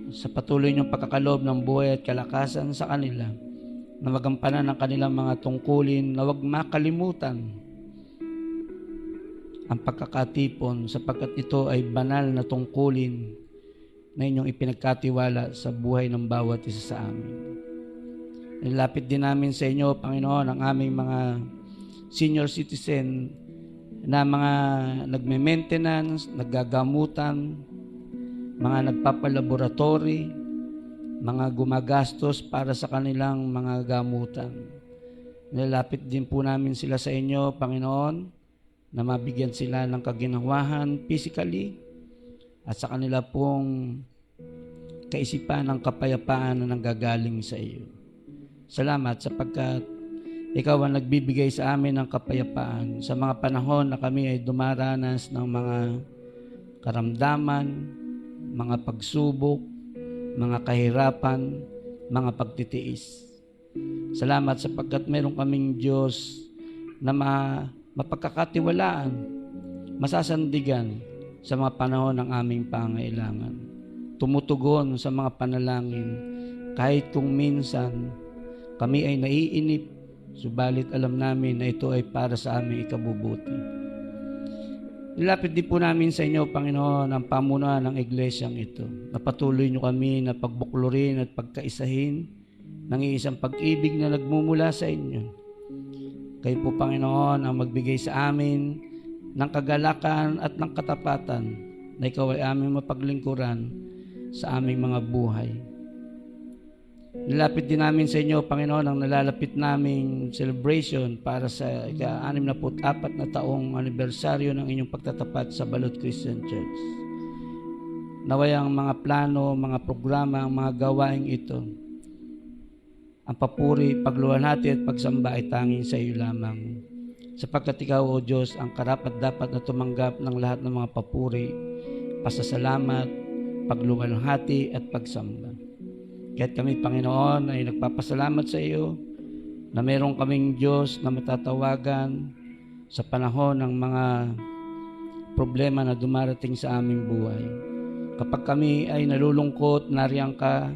sa patuloy niyong pagkakaloob ng buhay at kalakasan sa kanila na magampanan ng kanilang mga tungkulin na huwag makalimutan ang pagkakatipon sapagkat ito ay banal na tungkulin na inyong ipinagkatiwala sa buhay ng bawat isa sa amin. Nilapit din namin sa inyo, Panginoon, ang aming mga senior citizen na mga nagme-maintenance, naggagamutan, mga nagpapalaboratory, mga gumagastos para sa kanilang mga gamutan. Nilalapit din po namin sila sa inyo, Panginoon, na mabigyan sila ng kaginhawahan physically at sa kanila pong kaisipan ng kapayapaan na nanggagaling sa iyo. Salamat sapagkat ikaw ang nagbibigay sa amin ng kapayapaan sa mga panahon na kami ay dumaranas ng mga karamdaman, mga pagsubok, mga kahirapan, mga pagtitiis. Salamat sapagkat meron kaming Diyos na mapagkakatiwalaan, masasandigan sa mga panahon ng aming pangailangan. Tumutugon sa mga panalangin kahit kung minsan kami ay naiinip, subalit alam namin na ito ay para sa aming ikabubuti. Nilapit din po namin sa inyo, Panginoon, ang pamunuan ng iglesyang ito. Napatuloy niyo kami na pagbuklurin at pagkaisahin ng iisang pag-ibig na nagmumula sa inyo. Kayo po, Panginoon, ang magbigay sa amin ng kagalakan at ng katapatan na ikaw ay aming mapaglingkuran sa aming mga buhay. Nilapit din namin sa inyo, Panginoon, ang nalalapit naming celebration para sa ika-64 na taong anibersaryo ng inyong pagtatapat sa Balot Christian Church. Naway ang mga plano, mga programa, ang mga gawaing ito, ang papuri, pagluwalhati at pagsamba ay tanging sa iyo lamang. Sapagkat ikaw, O Diyos, ang karapat-dapat na tumanggap ng lahat ng mga papuri, pasasalamat, pagluwalhati at pagsamba. Kaya't kami, Panginoon, ay nagpapasalamat sa iyo na meron kaming Diyos na matatawagan sa panahon ng mga problema na dumarating sa aming buhay. Kapag kami ay nalulungkot, nariyan ka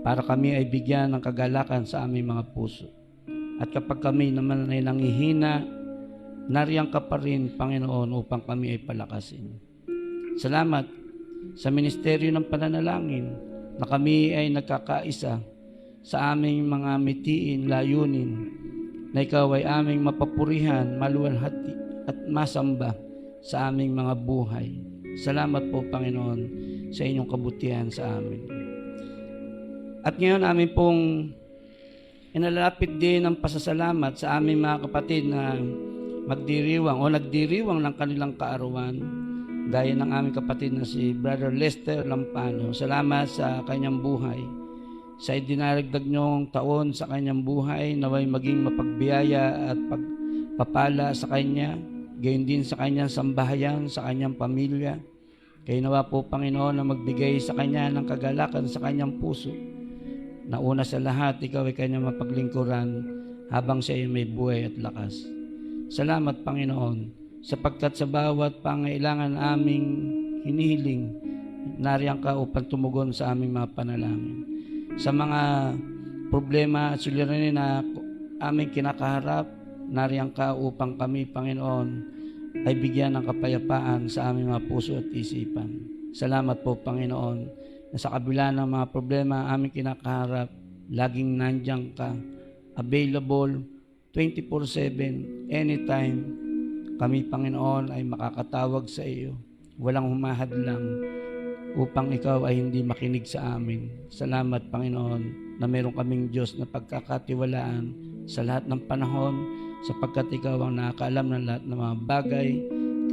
para kami ay bigyan ng kagalakan sa aming mga puso. At kapag kami naman ay nanghihina, nariyan ka pa rin, Panginoon, upang kami ay palakasin. Salamat sa ministeryo ng pananalangin na kami ay nagkakaisa sa aming mga mitiin, layunin, na ikaw ay aming mapapurihan, maluwalhati at masamba sa aming mga buhay. Salamat po, Panginoon, sa inyong kabutihan sa amin. At ngayon amin pong inalalapit din ang pasasalamat sa aming mga kapatid na magdiriwang o nagdiriwang ng kanilang kaarawan, gaya ng aming kapatid na si Brother Lester Lampano. Salamat sa kanyang buhay. Sa idinaragdag niyong taon sa kanyang buhay, naway maging mapagbiyaya at pagpapala sa kanya, gayon din sa kanyang sambahayan, sa kanyang pamilya. Kaya nawa po, Panginoon, na magbigay sa kanya ng kagalakan sa kanyang puso. Na una sa lahat, ikaw ay kanyang mapaglingkuran habang siya ay may buhay at lakas. Salamat, Panginoon, sapagkat sa bawat pangailangan aming hinihiling, nariyan ka upang tumugon sa aming mga panalangin. Sa mga problema at suliranin na aming kinakaharap, nariyan ka upang kami, Panginoon, ay bigyan ng kapayapaan sa aming mga puso at isipan. Salamat po, Panginoon, na sa kabila ng mga problema aming kinakaharap, laging nandiyan ka, available 24/7, anytime. Kami, Panginoon, ay makakatawag sa iyo. Walang humahadlang upang ikaw ay hindi makinig sa amin. Salamat, Panginoon, na meron kaming Diyos na pagkakatiwalaan sa lahat ng panahon, sapagkat ikaw ang nakakaalam ng lahat ng mga bagay.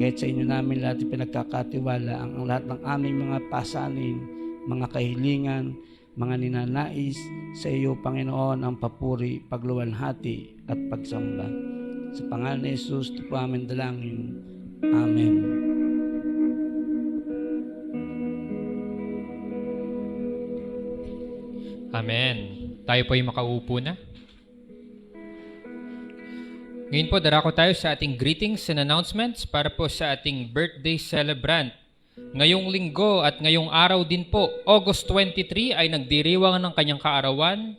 Kahit sa inyo namin lahat pinagkakatiwala ang lahat ng aming mga pasanin, mga kahilingan, mga ninanais sa iyo, Panginoon, ang papuri, pagluwalhati at pagsamba. Sa pangalan ni Jesus, ito po amin dalangin. Amen. Amen. Tayo po ay makaupo na. Ngayon po, darako tayo sa ating greetings and announcements para po sa ating birthday celebrant. Ngayong linggo at ngayong araw din po, August 23, ay nagdiriwang ng kanyang kaarawan,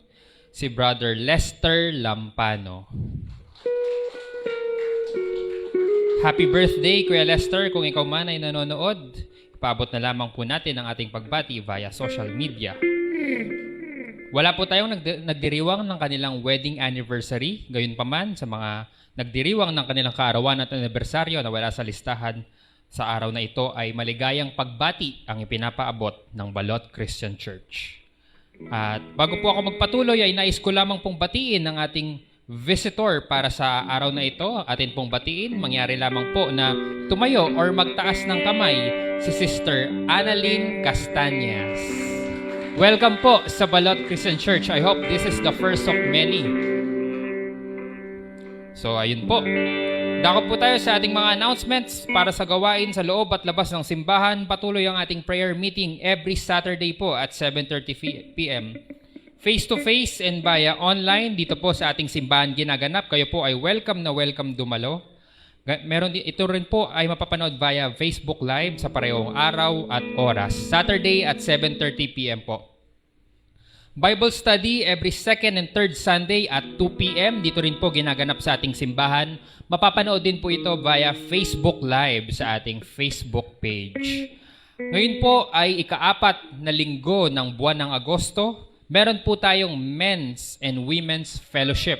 si Brother Lester Lampano. Happy birthday, Kuya Lester. Kung ikaw man ay nanonood, ipaabot na lamang po natin ang ating pagbati via social media. Wala po tayong nagdiriwang ng kanilang wedding anniversary. Gayunpaman, sa mga nagdiriwang ng kanilang kaarawan at anibersaryo na wala sa listahan sa araw na ito ay maligayang pagbati ang ipinapaabot ng Balot Christian Church. At bago po ako magpatuloy ay nais ko lamang pong batiin ng ating visitor para sa araw na ito. Atin pong batiin, mangyari lamang po na tumayo or magtaas ng kamay si Sister Annalyn Castañas. Welcome po sa Balot Christian Church. I hope this is the first of many. So ayun po. Dako po tayo sa ating mga announcements para sa gawain sa loob at labas ng simbahan. Patuloy ang ating prayer meeting every Saturday po at 7:30 p.m. Face-to-face and via online dito po sa ating simbahan ginaganap. Kayo po ay welcome na welcome dumalo. Ito rin po ay mapapanood via Facebook Live sa parehong araw at oras. Saturday at 7:30 p.m. po. Bible study every second and third Sunday at 2 p.m. Dito rin po ginaganap sa ating simbahan. Mapapanood din po ito via Facebook Live sa ating Facebook page. Ngayon po ay ika-4 na linggo ng buwan ng Agosto. Meron po tayong Men's and Women's Fellowship.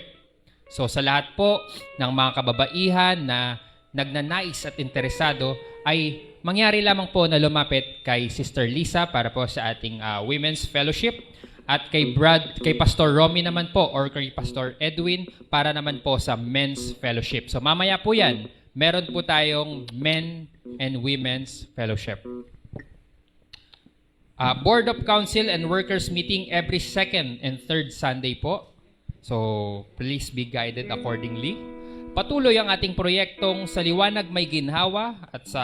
So sa lahat po ng mga kababaihan na nagnanais at interesado ay mangyari lamang po na lumapit kay Sister Lisa para po sa ating Women's Fellowship at kay Pastor Romy naman po or kay Pastor Edwin para naman po sa Men's Fellowship. So mamaya po yan, meron po tayong Men and Women's Fellowship. Board of Council and Workers meeting every second and third Sunday po. So, please be guided accordingly. Patuloy ang ating proyektong Sa Liwanag May Ginhawa at sa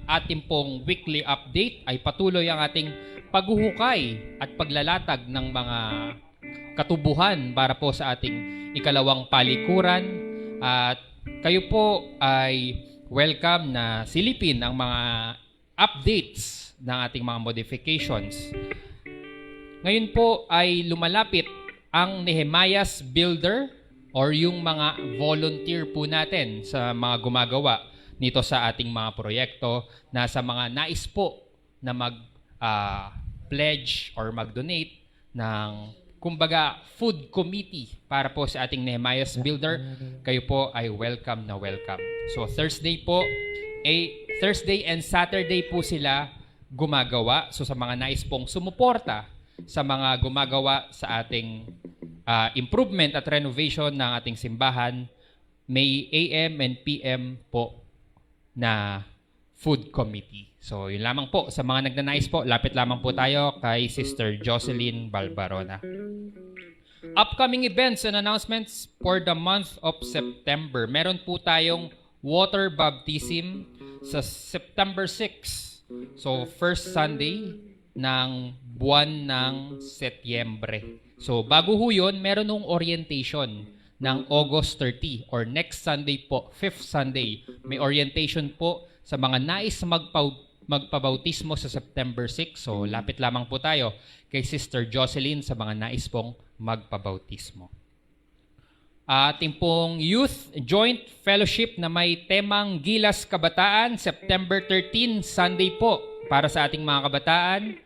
ating pong weekly update ay patuloy ang ating paghuhukay at paglalatag ng mga katubuhan para po sa ating ikalawang palikuran. At kayo po ay welcome na silipin ang mga updates ng ating mga modifications. Ngayon po ay lumalapit ang Nehemiah's Builder or yung mga volunteer po natin sa mga gumagawa nito sa ating mga proyekto na sa mga nais po na mag-pledge or mag-donate ng kumbaga food committee para po sa ating Nehemiah's Builder, kayo po ay welcome na welcome. So Thursday and Saturday po sila gumagawa. So sa mga nais pong sumuporta sa mga gumagawa sa ating improvement at renovation ng ating simbahan, may AM and PM po na food committee. So yun lamang po. Sa mga nagnanais po, lapit lamang po tayo kay Sister Jocelyn Balbarona. Upcoming events and announcements for the month of September. Meron po tayong water baptism sa September 6. So first Sunday ng buwan ng Setyembre. So bago ho yun, meron nung orientation ng August 30 or next Sunday po, 5th Sunday. May orientation po sa mga nais magpabautismo sa September 6. So lapit lamang po tayo kay Sister Jocelyn sa mga nais pong magpabautismo. Ating pong Youth Joint Fellowship na may temang Gilas Kabataan, September 13, Sunday po para sa ating mga kabataan.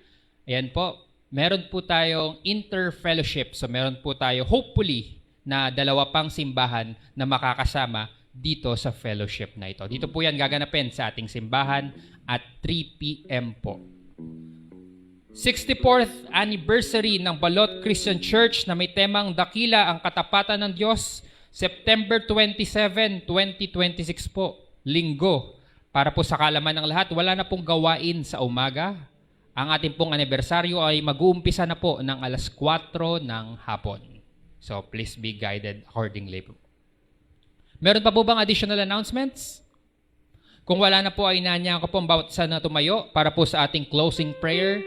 Ayan po. Meron po tayong inter-fellowship. So meron po tayo hopefully na 2 pang simbahan na makakasama dito sa fellowship na ito. Dito po yan gaganapin sa ating simbahan at 3 p.m. po. 64th anniversary ng Balot Christian Church na may temang Dakila ang Katapatan ng Diyos, September 27, 2026 po, Linggo. Para po sa kalaman ng lahat, wala na pong gawain sa umaga. Ang ating pong anibersaryo ay mag-uumpisa na po ng alas 4 ng hapon. So please be guided accordingly. Meron pa po bang additional announcements? Kung wala na po ay inanyahan ko po ang bawat isa na tumayo para po sa ating closing prayer,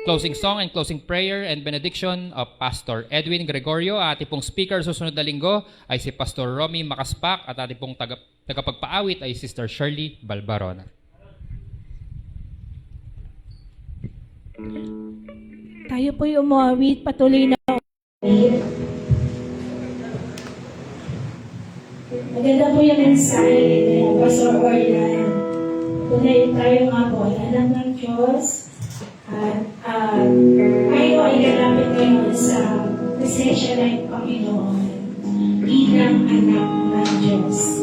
closing song and closing prayer and benediction of Pastor Edwin Gregorio. Ating pong speaker susunod na linggo ay si Pastor Romy Makaspak at ating pong tagapagpaawit ay Sister Shirley Balbarona. Tayo po'y umawit, patuloy na umawit. Maganda po yung mensahe ng Pastor Orlan. Tunay tayo nga po ay anak ng Diyos at tayo ay lalapit ngayon sa presensya ng Panginoon bilang anak ng Diyos.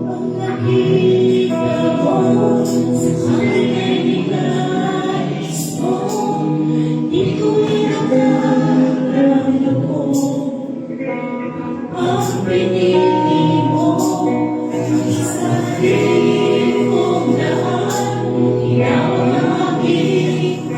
Ang nakita mo sa akin ay nilais mo, di ko inakarap mo. Ang pinili mo, ang sarili mong daan, ikaw ang aking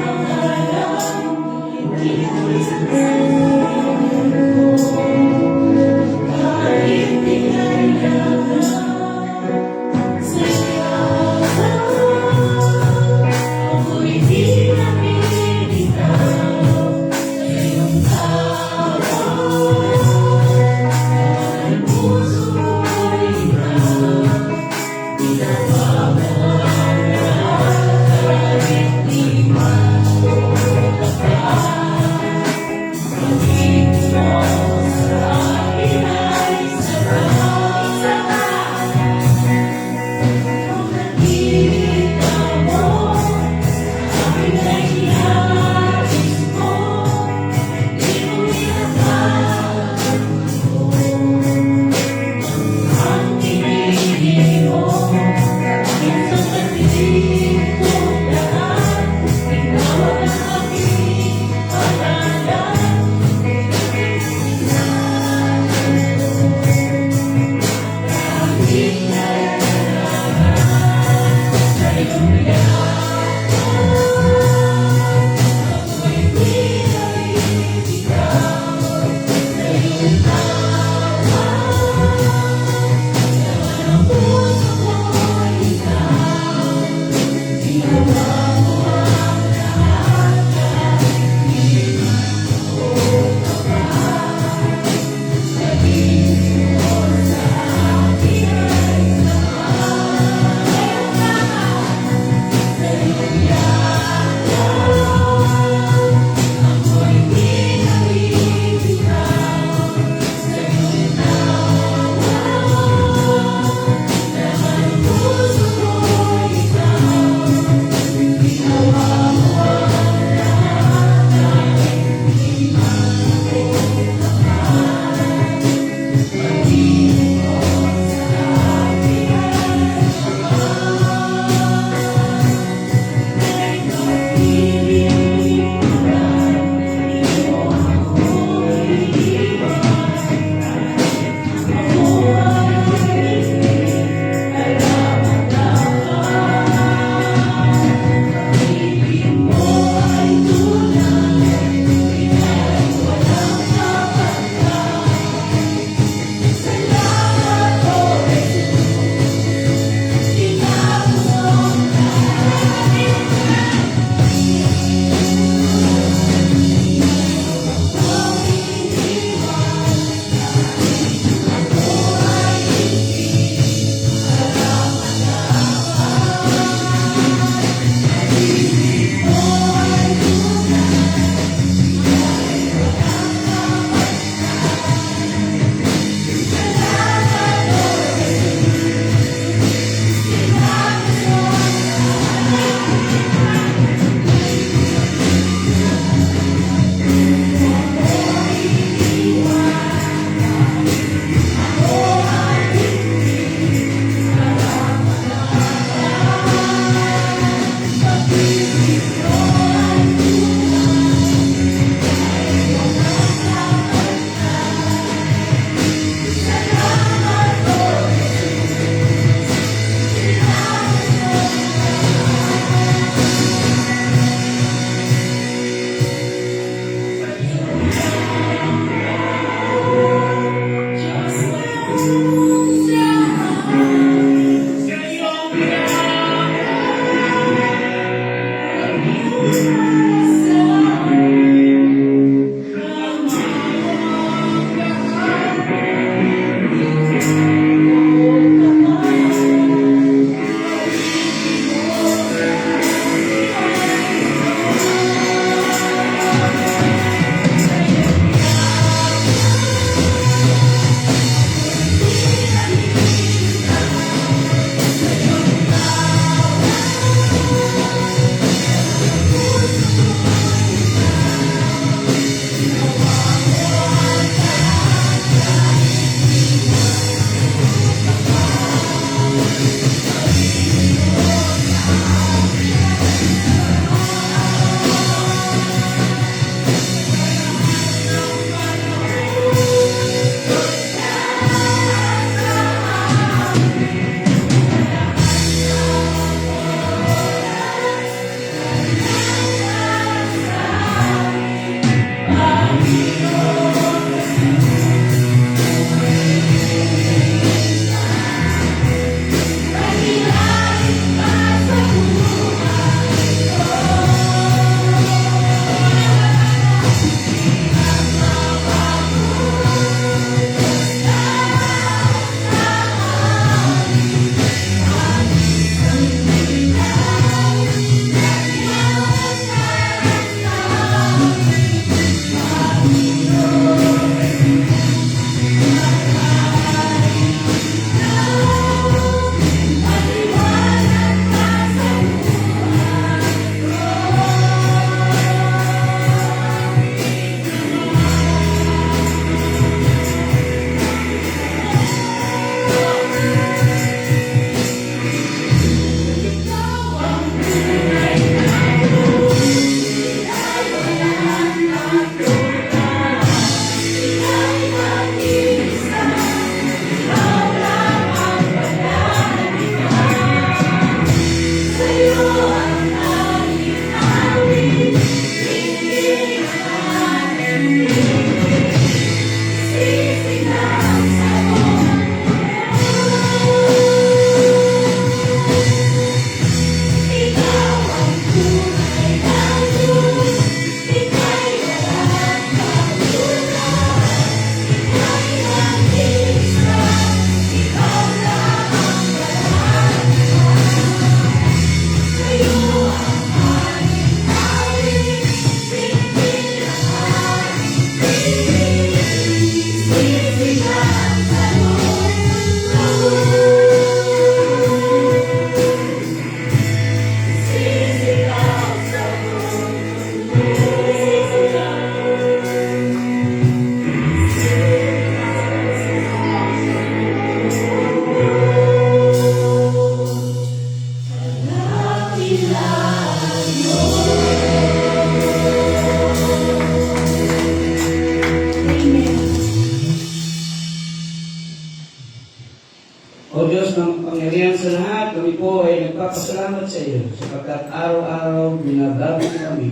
Ngayon sa lahat, kami po ay nagpapasalamat sa iyo sapagkat araw-araw binabago kami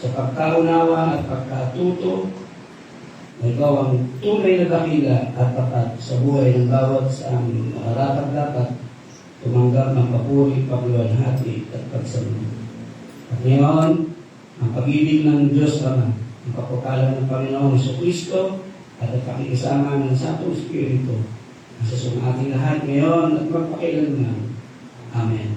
sa pagkaunawa at pagkatuto na ikaw ang tunay na dakila at tapat sa buhay ng bawat sa aming dapat tumanggap ng papuri, pagluwalhati at pagsama. At ngayon, ang pag-ibig ng Diyos Ama, ang kapakalan ng Panginoong Jesucristo at ang pakikisama ng Santong Espiritu nasa sa ating lahat ngayon at magpakailanman. Amen.